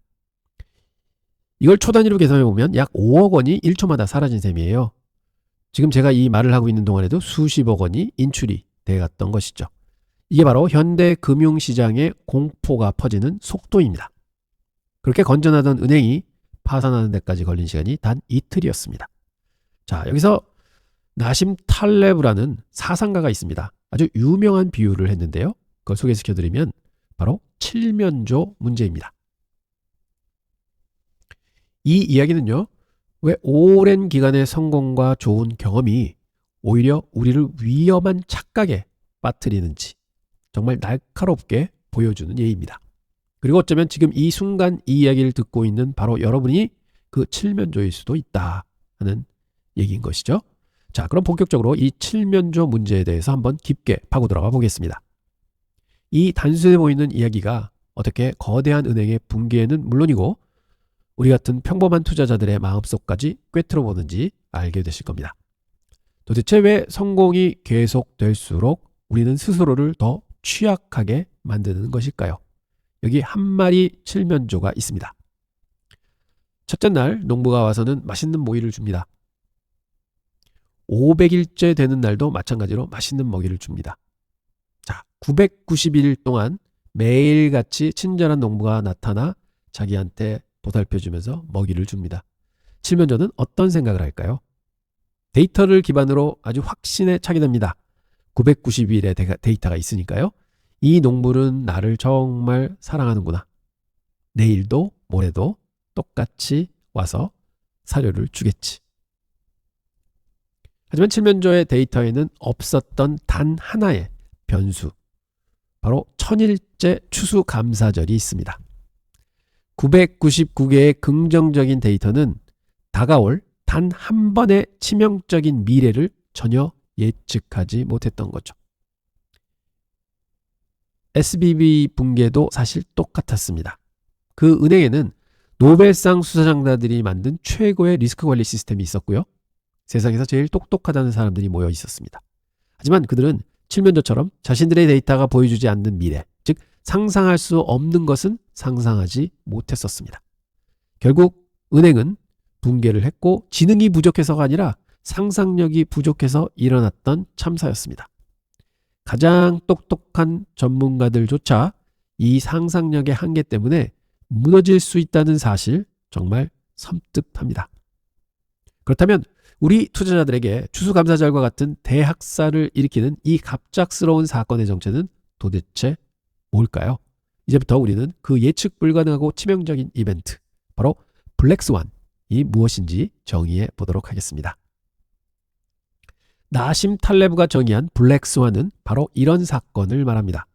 이걸 초 단위로 계산해 보면 약 5억 원이 1초마다 사라진 셈이에요. 지금 제가 이 말을 하고 있는 동안에도 수십억 원이 인출이 돼갔던 것이죠. 이게 바로 현대 금융시장의 공포가 퍼지는 속도입니다. 그렇게 건전하던 은행이 파산하는 데까지 걸린 시간이 단 이틀이었습니다. 자, 여기서 나심 탈레브라는 사상가가 있습니다. 아주 유명한 비유를 했는데요. 그걸 소개시켜드리면 바로 칠면조 문제입니다. 이 이야기는요, 왜 오랜 기간의 성공과 좋은 경험이 오히려 우리를 위험한 착각에 빠뜨리는지 정말 날카롭게 보여주는 예입니다. 그리고 어쩌면 지금 이 순간 이 이야기를 듣고 있는 바로 여러분이 그 칠면조일 수도 있다 하는 얘기인 것이죠. 자, 그럼 본격적으로 이 칠면조 문제에 대해서 한번 깊게 파고 들어가 보겠습니다. 이 단순해 보이는 이야기가 어떻게 거대한 은행의 붕괴는 물론이고 우리 같은 평범한 투자자들의 마음속까지 꿰뚫어 보는지 알게 되실 겁니다. 도대체 왜 성공이 계속될수록 우리는 스스로를 더 취약하게 만드는 것일까요? 여기 한 마리 칠면조가 있습니다. 첫째 날 농부가 와서는 맛있는 모이를 줍니다. 500일째 되는 날도 마찬가지로 맛있는 먹이를 줍니다. 자, 990일 동안 매일같이 친절한 농부가 나타나 자기한테 보살펴주면서 먹이를 줍니다. 칠면조는 어떤 생각을 할까요? 데이터를 기반으로 아주 확신에 차게 됩니다. 990일의 데이터가 있으니까요. 이 농부는 나를 정말 사랑하는구나. 내일도 모레도 똑같이 와서 사료를 주겠지. 하지만 칠면조의 데이터에는 없었던 단 하나의 변수, 바로 1000일째 추수감사절이 있습니다. 999개의 긍정적인 데이터는 다가올 단 한 번의 치명적인 미래를 전혀 예측하지 못했던 거죠. SBB 붕괴도 사실 똑같았습니다. 그 은행에는 노벨상 수상자들이 만든 최고의 리스크 관리 시스템이 있었고요. 세상에서 제일 똑똑하다는 사람들이 모여 있었습니다. 하지만 그들은 칠면조처럼 자신들의 데이터가 보여주지 않는 미래, 즉 상상할 수 없는 것은 상상하지 못했었습니다. 결국 은행은 붕괴를 했고 지능이 부족해서가 아니라 상상력이 부족해서 일어났던 참사였습니다. 가장 똑똑한 전문가들조차 이 상상력의 한계 때문에 무너질 수 있다는 사실 정말 섬뜩합니다. 그렇다면 우리 투자자들에게 추수감사절과 같은 대학살을 일으키는 이 갑작스러운 사건의 정체는 도대체 뭘까요? 이제부터 우리는 그 예측 불가능하고 치명적인 이벤트, 바로 블랙스완이 무엇인지 정의해 보도록 하겠습니다. 나심 탈레브가 정의한 블랙스완은 바로 이런 사건을 말합니다.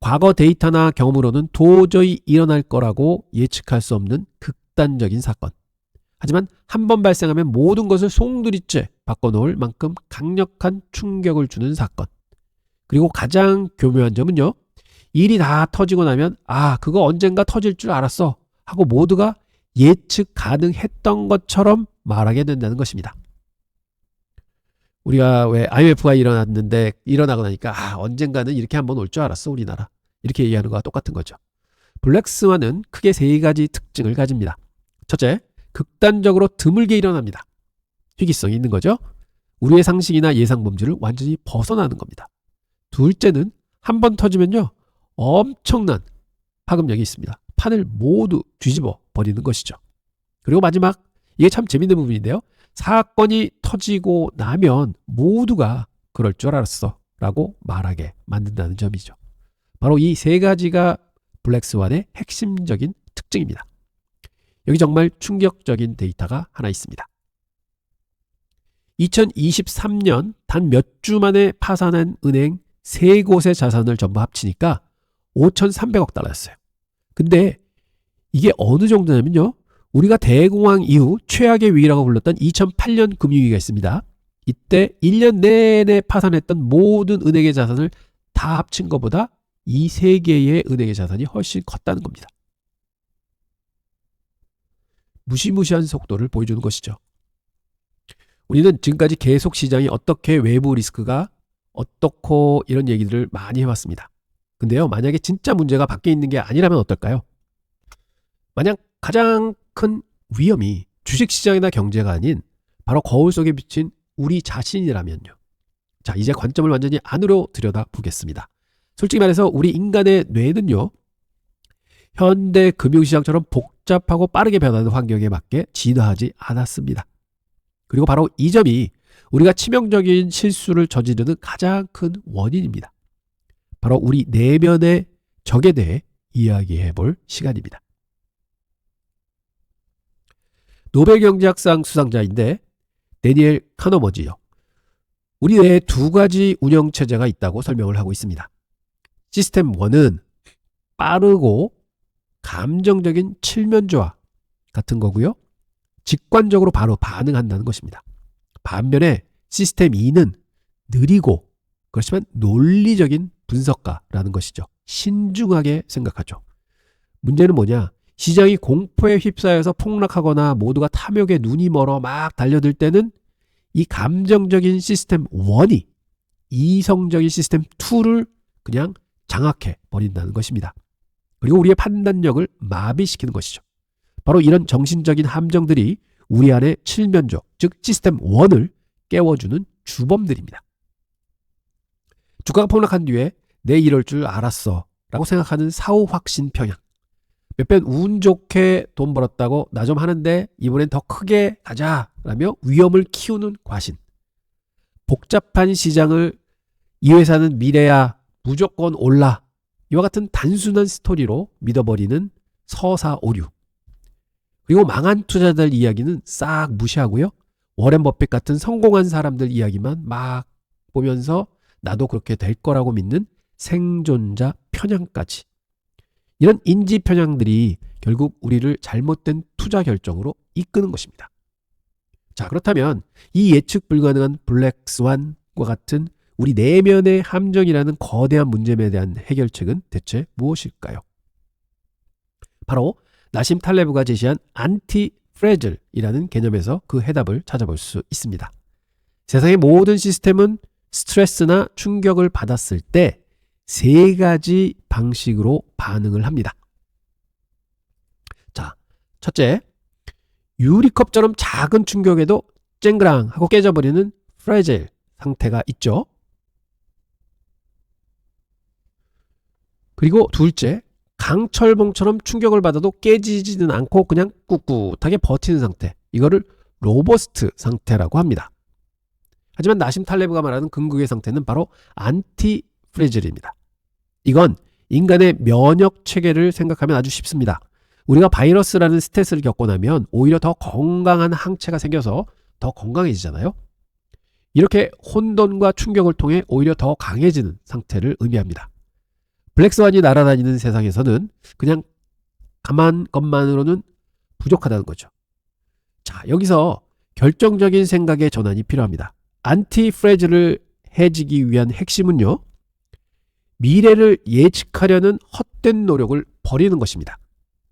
과거 데이터나 경험으로는 도저히 일어날 거라고 예측할 수 없는 극단적인 사건. 하지만 한 번 발생하면 모든 것을 송두리째 바꿔놓을 만큼 강력한 충격을 주는 사건. 그리고 가장 교묘한 점은요. 일이 다 터지고 나면 그거 언젠가 터질 줄 알았어 하고 모두가 예측 가능했던 것처럼 말하게 된다는 것입니다. 우리가 왜 IMF가 일어나고 나니까 언젠가는 이렇게 한번 올 줄 알았어 우리나라. 이렇게 얘기하는 거와 똑같은 거죠. 블랙스완은 크게 세 가지 특징을 가집니다. 첫째, 극단적으로 드물게 일어납니다. 희귀성이 있는 거죠. 우리의 상식이나 예상 범주를 완전히 벗어나는 겁니다. 둘째는 한 번 터지면요. 엄청난 파급력이 있습니다. 판을 모두 뒤집어 버리는 것이죠. 그리고 마지막, 이게 참 재밌는 부분인데요. 사건이 터지고 나면 모두가 그럴 줄 알았어 라고 말하게 만든다는 점이죠. 바로 이 세 가지가 블랙스완의 핵심적인 특징입니다. 여기 정말 충격적인 데이터가 하나 있습니다. 2023년 단 몇 주 만에 파산한 은행 3곳의 자산을 전부 합치니까 5,300억 달러였어요. 근데 이게 어느 정도냐면요. 우리가 대공황 이후 최악의 위기라고 불렀던 2008년 금융위기가 있습니다. 이때 1년 내내 파산했던 모든 은행의 자산을 다 합친 것보다 이 세 개의 은행의 자산이 훨씬 컸다는 겁니다. 무시무시한 속도를 보여주는 것이죠. 우리는 지금까지 계속 시장이 어떻게 외부 리스크가 어떻고 이런 얘기들을 많이 해왔습니다. 근데요, 만약에 진짜 문제가 밖에 있는 게 아니라면 어떨까요? 만약 가장 큰 위험이 주식시장이나 경제가 아닌 바로 거울 속에 비친 우리 자신이라면요. 자, 이제 관점을 완전히 안으로 들여다보겠습니다. 솔직히 말해서 우리 인간의 뇌는요. 현대 금융시장처럼 복잡하고 빠르게 변하는 환경에 맞게 진화하지 않았습니다. 그리고 바로 이 점이 우리가 치명적인 실수를 저지르는 가장 큰 원인입니다. 바로 우리 내면의 적에 대해 이야기해 볼 시간입니다. 노벨 경제학상 수상자인데 데니엘 카너머지요. 우리 뇌에 두 가지 운영체제가 있다고 설명을 하고 있습니다. 시스템 1은 빠르고 감정적인 칠면조화 같은 거고요. 직관적으로 바로 반응한다는 것입니다. 반면에 시스템 2는 느리고 그렇지만 논리적인 분석가라는 것이죠. 신중하게 생각하죠. 문제는 뭐냐? 시장이 공포에 휩싸여서 폭락하거나 모두가 탐욕에 눈이 멀어 막 달려들 때는 이 감정적인 시스템 1이 이성적인 시스템 2를 그냥 장악해 버린다는 것입니다. 그리고 우리의 판단력을 마비시키는 것이죠. 바로 이런 정신적인 함정들이 우리 안의 칠면조, 즉 시스템 1을 깨워주는 주범들입니다. 주가가 폭락한 뒤에 내 이럴 줄 알았어 라고 생각하는 사후 확신 평양. 몇 번 운 좋게 돈 벌었다고 나 좀 하는데 이번엔 더 크게 가자 라며 위험을 키우는 과신. 복잡한 시장을 이 회사는 미래야 무조건 올라 이와 같은 단순한 스토리로 믿어버리는 서사오류. 그리고 망한 투자자들 이야기는 싹 무시하고요. 워렌 버핏 같은 성공한 사람들 이야기만 막 보면서 나도 그렇게 될 거라고 믿는 생존자 편향까지. 이런 인지 편향들이 결국 우리를 잘못된 투자 결정으로 이끄는 것입니다. 자, 그렇다면 이 예측 불가능한 블랙스완과 같은 우리 내면의 함정이라는 거대한 문제에 대한 해결책은 대체 무엇일까요? 바로 나심 탈레브가 제시한 안티 프레즐이라는 개념에서 그 해답을 찾아볼 수 있습니다. 세상의 모든 시스템은 스트레스나 충격을 받았을 때 세 가지 방식으로 반응을 합니다. 자, 첫째, 유리컵처럼 작은 충격에도 쨍그랑 하고 깨져버리는 프레질 상태가 있죠. 그리고 둘째, 강철봉처럼 충격을 받아도 깨지지는 않고 그냥 꿋꿋하게 버티는 상태. 이거를 로버스트 상태라고 합니다. 하지만 나심 탈레브가 말하는 궁극의 상태는 바로 안티 프레질입니다. 이건 인간의 면역 체계를 생각하면 아주 쉽습니다. 우리가 바이러스라는 스트레스를 겪고 나면 오히려 더 건강한 항체가 생겨서 더 건강해지잖아요. 이렇게 혼돈과 충격을 통해 오히려 더 강해지는 상태를 의미합니다. 블랙스완이 날아다니는 세상에서는 그냥 가만 것만으로는 부족하다는 거죠. 자, 여기서 결정적인 생각의 전환이 필요합니다. 안티프레즈를 해지기 위한 핵심은요, 미래를 예측하려는 헛된 노력을 버리는 것입니다.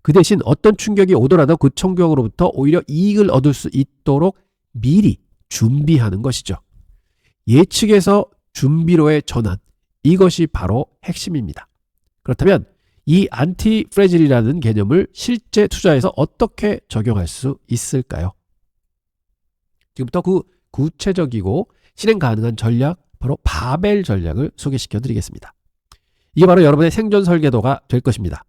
그 대신 어떤 충격이 오더라도 그 충격으로부터 오히려 이익을 얻을 수 있도록 미리 준비하는 것이죠. 예측에서 준비로의 전환, 이것이 바로 핵심입니다. 그렇다면 이 안티프레질이라는 개념을 실제 투자에서 어떻게 적용할 수 있을까요? 지금부터 그 구체적이고 실행 가능한 전략, 바로 바벨 전략을 소개시켜 드리겠습니다. 이게 바로 여러분의 생존 설계도가 될 것입니다.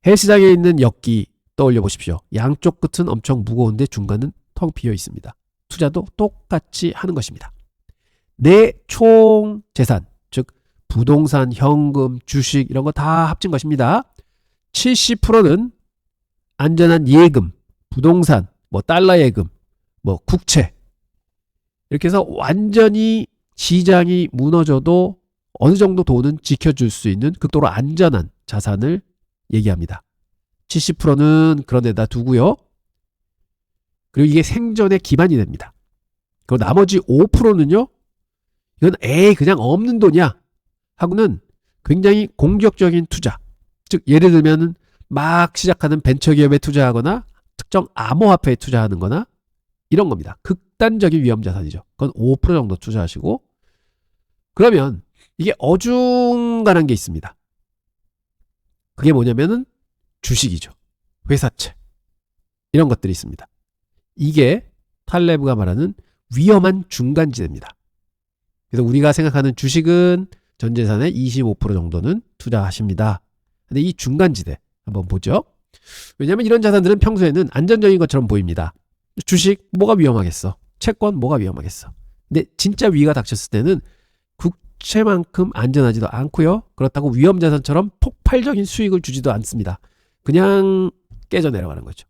헬스장에 있는 역기 떠올려 보십시오. 양쪽 끝은 엄청 무거운데 중간은 텅 비어 있습니다. 투자도 똑같이 하는 것입니다. 내 총 재산, 즉 부동산, 현금, 주식 이런 거 다 합친 것입니다. 70%는 안전한 예금, 부동산, 달러 예금, 국채, 이렇게 해서 완전히 시장이 무너져도 어느 정도 돈은 지켜줄 수 있는 극도로 안전한 자산을 얘기합니다. 70%는 그런 데다 두고요. 그리고 이게 생존의 기반이 됩니다. 그리고 나머지 5%는요. 이건 그냥 없는 돈이야 하고는 굉장히 공격적인 투자. 즉 예를 들면 막 시작하는 벤처기업에 투자하거나 특정 암호화폐에 투자하는 거나 이런 겁니다. 극단적인 위험 자산이죠. 그건 5% 정도 투자하시고, 그러면 이게 어중간한 게 있습니다. 그게 뭐냐면은 주식이죠. 회사채. 이런 것들이 있습니다. 이게 탈레브가 말하는 위험한 중간지대입니다. 그래서 우리가 생각하는 주식은 전 재산의 25% 정도는 투자하십니다. 근데 이 중간지대 한번 보죠. 왜냐하면 이런 자산들은 평소에는 안전적인 것처럼 보입니다. 주식 뭐가 위험하겠어? 채권 뭐가 위험하겠어? 근데 진짜 위기가 닥쳤을 때는 국채만큼 안전하지도 않고요. 그렇다고 위험자산처럼 폭발적인 수익을 주지도 않습니다. 그냥 깨져 내려가는 거죠.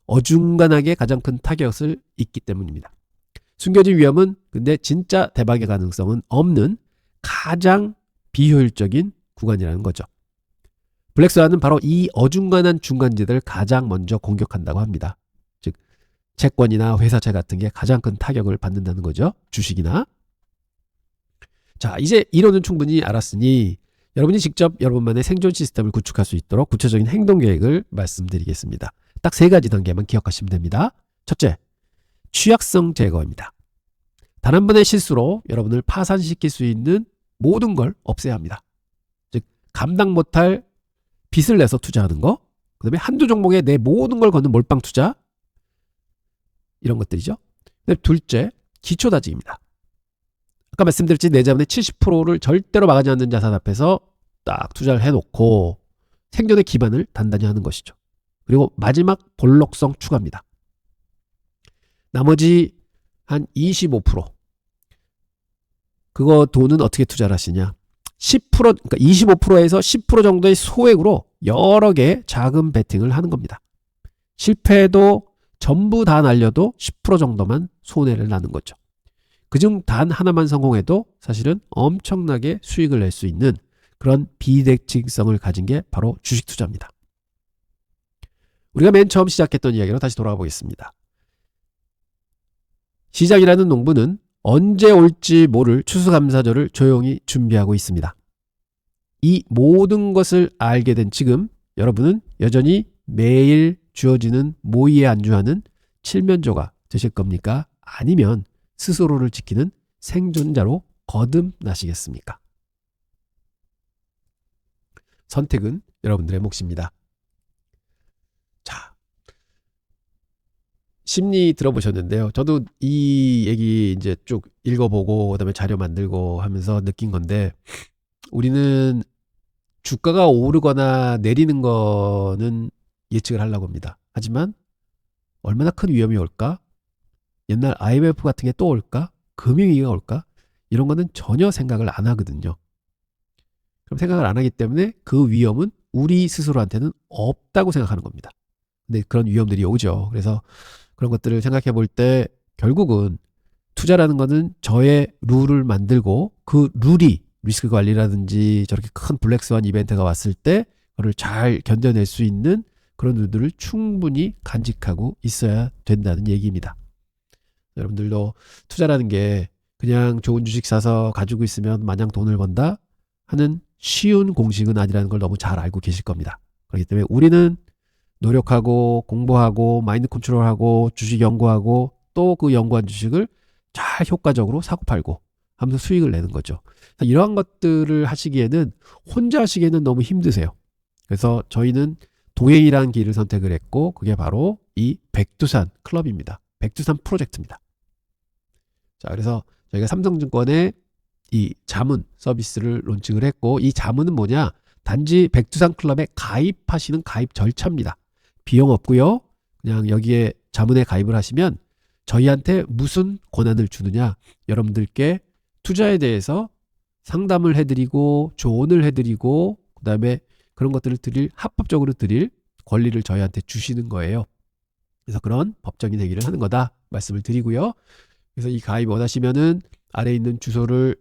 어중간하게 가장 큰 타격을 입기 때문입니다. 숨겨진 위험은 근데 진짜 대박의 가능성은 없는 가장 비효율적인 구간이라는 거죠. 블랙스완은 바로 이 어중간한 중간지대를 가장 먼저 공격한다고 합니다. 즉 채권이나 회사채 같은 게 가장 큰 타격을 받는다는 거죠. 주식이나. 자, 이제 이론은 충분히 알았으니 여러분이 직접 여러분만의 생존 시스템을 구축할 수 있도록 구체적인 행동 계획을 말씀드리겠습니다. 딱 3가지 단계만 기억하시면 됩니다. 첫째, 취약성 제거입니다. 단 한 번의 실수로 여러분을 파산시킬 수 있는 모든 걸 없애야 합니다. 즉 감당 못할 빚을 내서 투자하는 거, 그 다음에 한두 종목에 내 모든 걸 거는 몰빵 투자, 이런 것들이죠. 둘째, 기초 다지기입니다. 아까 말씀드렸지 내 자본의 70%를 절대로 망하지 않는 자산 앞에서 딱 투자를 해놓고 생존의 기반을 단단히 하는 것이죠. 그리고 마지막 볼록성 추가입니다. 나머지 한 25%, 그거 돈은 어떻게 투자를 하시냐? 10%, 그러니까 25%에서 10% 정도의 소액으로 여러 개 작은 베팅을 하는 겁니다. 실패해도 전부 다 날려도 10% 정도만 손해를 나는 거죠. 그중 단 하나만 성공해도 사실은 엄청나게 수익을 낼 수 있는 그런 비대칭성을 가진 게 바로 주식 투자입니다. 우리가 맨 처음 시작했던 이야기로 다시 돌아가 보겠습니다. 시장이라는 농부는 언제 올지 모를 추수감사절을 조용히 준비하고 있습니다. 이 모든 것을 알게 된 지금 여러분은 여전히 매일 주어지는 모의에 안주하는 칠면조가 되실 겁니까? 아니면 스스로를 지키는 생존자로 거듭나시겠습니까? 선택은 여러분들의 몫입니다. 자, 심리 들어보셨는데요. 저도 이 얘기 이제 쭉 읽어보고 그다음에 자료 만들고 하면서 느낀 건데, 우리는 주가가 오르거나 내리는 거는 예측을 하려고 합니다. 하지만 얼마나 큰 위험이 올까? 옛날 IMF 같은 게 또 올까? 금융위기가 올까? 이런 거는 전혀 생각을 안 하거든요. 그럼 생각을 안 하기 때문에 그 위험은 우리 스스로한테는 없다고 생각하는 겁니다. 근데 그런 위험들이 오죠. 그래서 그런 것들을 생각해 볼 때 결국은 투자라는 거는 저의 룰을 만들고 그 룰이 리스크 관리라든지 저렇게 큰 블랙스완 이벤트가 왔을 때 그걸 잘 견뎌낼 수 있는 그런 룰들을 충분히 간직하고 있어야 된다는 얘기입니다. 여러분들도 투자라는 게 그냥 좋은 주식 사서 가지고 있으면 마냥 돈을 번다 하는 쉬운 공식은 아니라는 걸 너무 잘 알고 계실 겁니다. 그렇기 때문에 우리는 노력하고 공부하고 마인드 컨트롤하고 주식 연구하고 또 그 연구한 주식을 잘 효과적으로 사고 팔고 하면서 수익을 내는 거죠. 이러한 것들을 하시기에는 혼자 하시기에는 너무 힘드세요. 그래서 저희는 동행이라는 길을 선택을 했고 그게 바로 이 백두산 클럽입니다. 백두산 프로젝트입니다. 자, 그래서 저희가 삼성증권에 이 자문 서비스를 론칭을 했고 이 자문은 뭐냐? 단지 백두산 클럽에 가입하시는 가입 절차입니다. 비용 없고요. 그냥 여기에 자문에 가입을 하시면 저희한테 무슨 권한을 주느냐? 여러분들께 투자에 대해서 상담을 해드리고 조언을 해드리고 그다음에 그런 것들을 합법적으로 드릴 권리를 저희한테 주시는 거예요. 그래서 그런 법적인 행위를 하는 거다 말씀을 드리고요. 그래서 이 가입 원하시면은 아래에 있는 주소를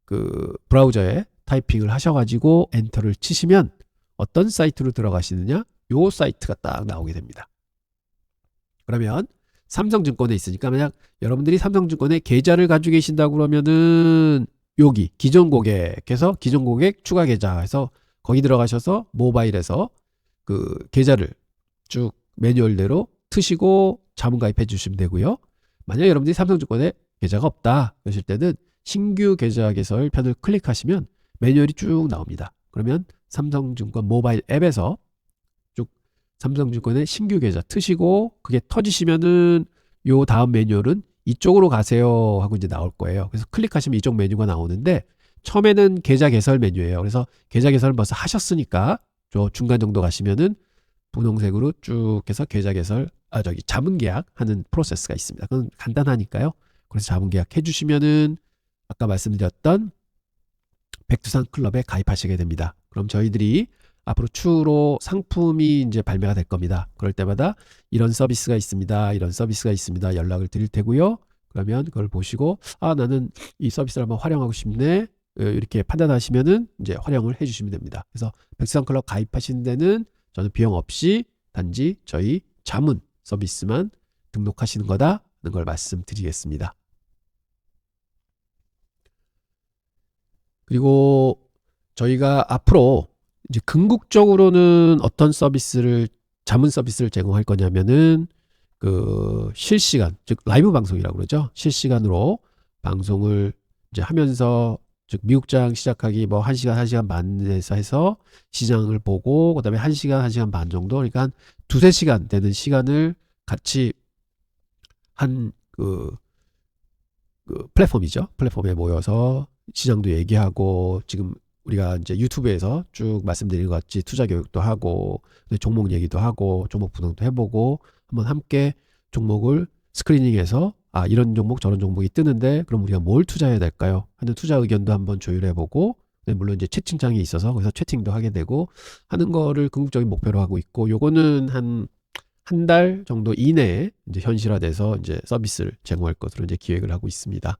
그 브라우저에 타이핑을 하셔가지고 엔터를 치시면 어떤 사이트로 들어가시느냐? 요 사이트가 딱 나오게 됩니다. 그러면 삼성증권에 있으니까 만약 여러분들이 삼성증권에 계좌를 가지고 계신다고 그러면은 여기 기존 고객에서 기존 고객 추가 계좌 해서 거기 들어가셔서 모바일에서 그 계좌를 쭉 매뉴얼대로 트시고 자문 가입해 주시면 되고요. 만약 여러분들이 삼성증권에 계좌가 없다 그러실 때는 신규 계좌 개설 편을 클릭하시면 매뉴얼이 쭉 나옵니다. 그러면 삼성증권 모바일 앱에서 쭉 삼성증권의 신규 계좌 트시고 그게 터지시면은 요 다음 매뉴얼은 이쪽으로 가세요 하고 이제 나올 거예요. 그래서 클릭하시면 이쪽 메뉴가 나오는데 처음에는 계좌 개설 메뉴예요. 그래서 계좌 개설을 벌써 하셨으니까 저 중간 정도 가시면은 분홍색으로 쭉 해서 계좌 개설 자문 계약 하는 프로세스가 있습니다. 그건 간단하니까요. 그래서 자문 계약 해주시면은 아까 말씀드렸던 백두산 클럽에 가입하시게 됩니다. 그럼 저희들이 앞으로 추후로 상품이 이제 발매가 될 겁니다. 그럴 때마다 이런 서비스가 있습니다. 이런 서비스가 있습니다. 연락을 드릴 테고요. 그러면 그걸 보시고 나는 이 서비스를 한번 활용하고 싶네. 이렇게 판단하시면은 이제 활용을 해주시면 됩니다. 그래서 백두산 클럽 가입하신 데는 저는 비용 없이 단지 저희 자문 서비스만 등록하시는 거다는 걸 말씀드리겠습니다. 그리고 저희가 앞으로 이제 궁극적으로는 어떤 서비스를 자문 서비스를 제공할 거냐면은 그 실시간 즉 라이브 방송이라고 그러죠. 실시간으로 방송을 이제 하면서 즉 미국장 시작하기 뭐 1시간 1시간 반에서 해서 시장을 보고 그다음에 1시간 1시간 반 정도 그러니까 한 2-3시간 되는 시간을 같이 한 그 플랫폼이죠. 플랫폼에 모여서 시장도 얘기하고 지금 우리가 이제 유튜브에서 쭉 말씀드린 것 같이 투자 교육도 하고 종목 얘기도 하고 종목 분석도 해보고 한번 함께 종목을 스크리닝해서 이런 종목 저런 종목이 뜨는데 그럼 우리가 뭘 투자해야 될까요? 하는 투자 의견도 한번 조율해보고 물론 이제 채팅창이 있어서 거기서 채팅도 하게 되고 하는 거를 궁극적인 목표로 하고 있고 요거는 한 달 정도 이내에 이제 현실화돼서 이제 서비스를 제공할 것으로 이제 기획을 하고 있습니다.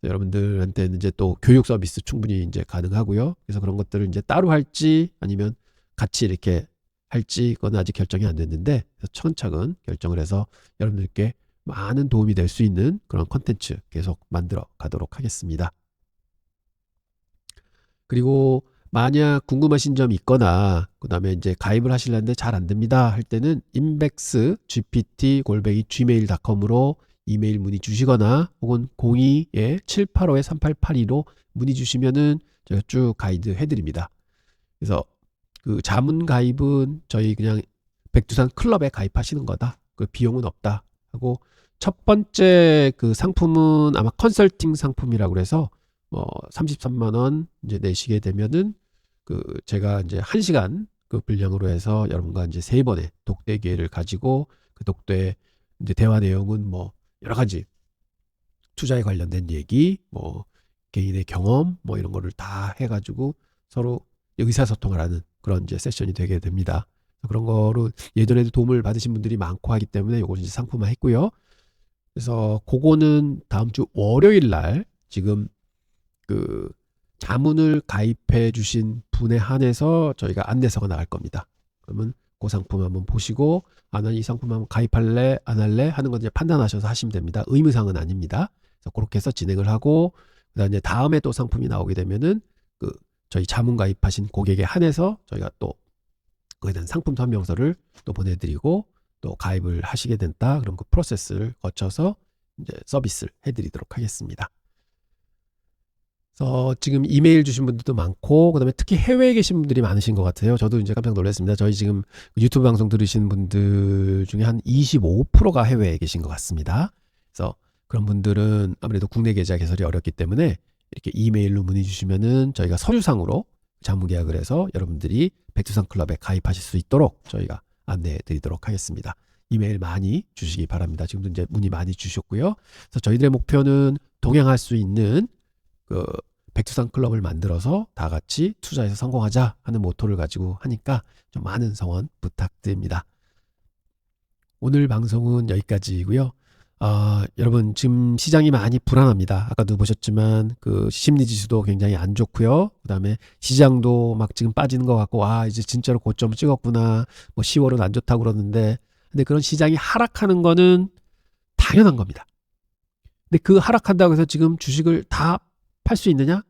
여러분들한테는 이제 또 교육 서비스 충분히 이제 가능하고요. 그래서 그런 것들을 이제 따로 할지 아니면 같이 이렇게 할지 그건 아직 결정이 안 됐는데 차근차근 결정을 해서 여러분들께 많은 도움이 될 수 있는 그런 컨텐츠 계속 만들어 가도록 하겠습니다. 그리고 만약 궁금하신 점이 있거나 그 다음에 이제 가입을 하시려는데 잘 안 됩니다 할 때는 inbexgpt@gmail.com으로 이메일 문의 주시거나 혹은 02-785-3882로 문의 주시면은 제가 쭉 가이드 해드립니다. 그래서 그 자문 가입은 저희 그냥 백두산 클럽에 가입하시는 거다. 그 비용은 없다 하고 첫 번째 그 상품은 아마 컨설팅 상품이라고 그래서 뭐 33만 원 이제 내시게 되면은 그 제가 이제 1시간 그 분량으로 해서 여러분과 이제 3번의 독대 기회를 가지고 그 독대 이제 대화 내용은 뭐 여러 가지 투자에 관련된 얘기, 뭐 개인의 경험, 뭐 이런 거를 다 해가지고 서로 의사소통을 하는 그런 이제 세션이 되게 됩니다. 그런 거로 예전에도 도움을 받으신 분들이 많고 하기 때문에 요걸 이제 상품화 했고요. 그래서 그거는 다음 주 월요일 날 지금 그 자문을 가입해 주신 분에 한해서 저희가 안내서가 나갈 겁니다. 그러면 그 상품 한번 보시고 나는 이 상품 한번 가입할래 안 할래 하는 건 이제 판단하셔서 하시면 됩니다. 의무사항은 아닙니다. 그래서 그렇게 해서 진행을 하고 그다음에 이제 다음에 또 상품이 나오게 되면은 그 저희 자문 가입하신 고객에 한해서 저희가 또 그에 대한 상품 설명서를 또 보내드리고 또 가입을 하시게 된다. 그럼 그 프로세스를 거쳐서 이제 서비스를 해드리도록 하겠습니다. 그래서 지금 이메일 주신 분들도 많고 그다음에 특히 해외에 계신 분들이 많으신 것 같아요. 저도 이제 깜짝 놀랐습니다. 저희 지금 유튜브 방송 들으시는 분들 중에 한 25%가 해외에 계신 것 같습니다. 그래서 그런 분들은 아무래도 국내 계좌 개설이 어렵기 때문에 이렇게 이메일로 문의 주시면은 저희가 서류상으로 자문 계약을 해서 여러분들이 백두산 클럽에 가입하실 수 있도록 저희가 안내해 드리도록 하겠습니다. 이메일 많이 주시기 바랍니다. 지금도 이제 문의 많이 주셨고요. 그래서 저희들의 목표는 동행할 수 있는 그 백두산 클럽을 만들어서 다 같이 투자해서 성공하자 하는 모토를 가지고 하니까 좀 많은 성원 부탁드립니다. 오늘 방송은 여기까지고요. 여러분 지금 시장이 많이 불안합니다. 아까도 보셨지만 그 심리 지수도 굉장히 안 좋고요. 그다음에 시장도 막 지금 빠지는 것 같고 이제 진짜로 고점을 찍었구나. 뭐 10월은 안 좋다고 그러는데 근데 그런 시장이 하락하는 거는 당연한 겁니다. 근데 그 하락한다고 해서 지금 주식을 다 팔 수 있느냐?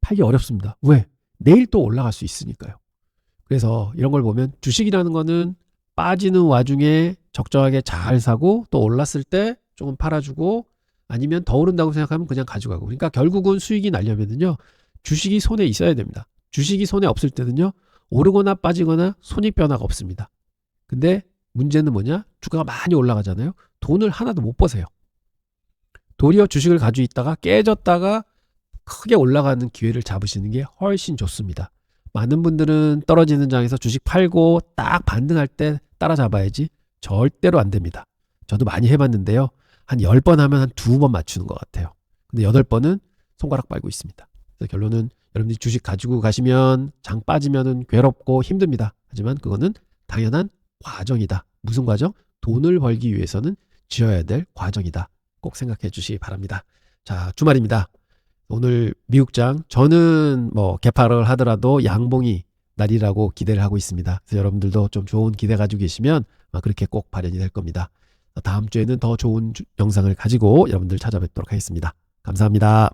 팔기 어렵습니다. 왜? 내일 또 올라갈 수 있으니까요. 그래서 이런 걸 보면 주식이라는 거는 빠지는 와중에 적정하게 잘 사고 또 올랐을 때 조금 팔아주고 아니면 더 오른다고 생각하면 그냥 가져가고. 그러니까 결국은 수익이 나려면은요. 주식이 손에 있어야 됩니다. 주식이 손에 없을 때는요. 오르거나 빠지거나 손익 변화가 없습니다. 근데 문제는 뭐냐? 주가가 많이 올라가잖아요. 돈을 하나도 못 버세요. 도리어 주식을 가지고 있다가 깨졌다가 크게 올라가는 기회를 잡으시는 게 훨씬 좋습니다. 많은 분들은 떨어지는 장에서 주식 팔고 딱 반등할 때 따라잡아야지 절대로 안 됩니다. 저도 많이 해봤는데요. 한 10번 하면 한 2번 맞추는 것 같아요. 근데 8번은 손가락 빨고 있습니다. 그래서 결론은 여러분들이 주식 가지고 가시면 장 빠지면 괴롭고 힘듭니다. 하지만 그거는 당연한 과정이다. 무슨 과정? 돈을 벌기 위해서는 지어야 될 과정이다. 꼭 생각해 주시기 바랍니다. 자, 주말입니다. 오늘 미국장 저는 뭐 개파를 하더라도 양봉이 날이라고 기대를 하고 있습니다. 그래서 여러분들도 좀 좋은 기대 가지고 계시면 그렇게 꼭 발현이 될 겁니다. 다음 주에는 더 좋은 영상을 가지고 여러분들 찾아뵙도록 하겠습니다. 감사합니다.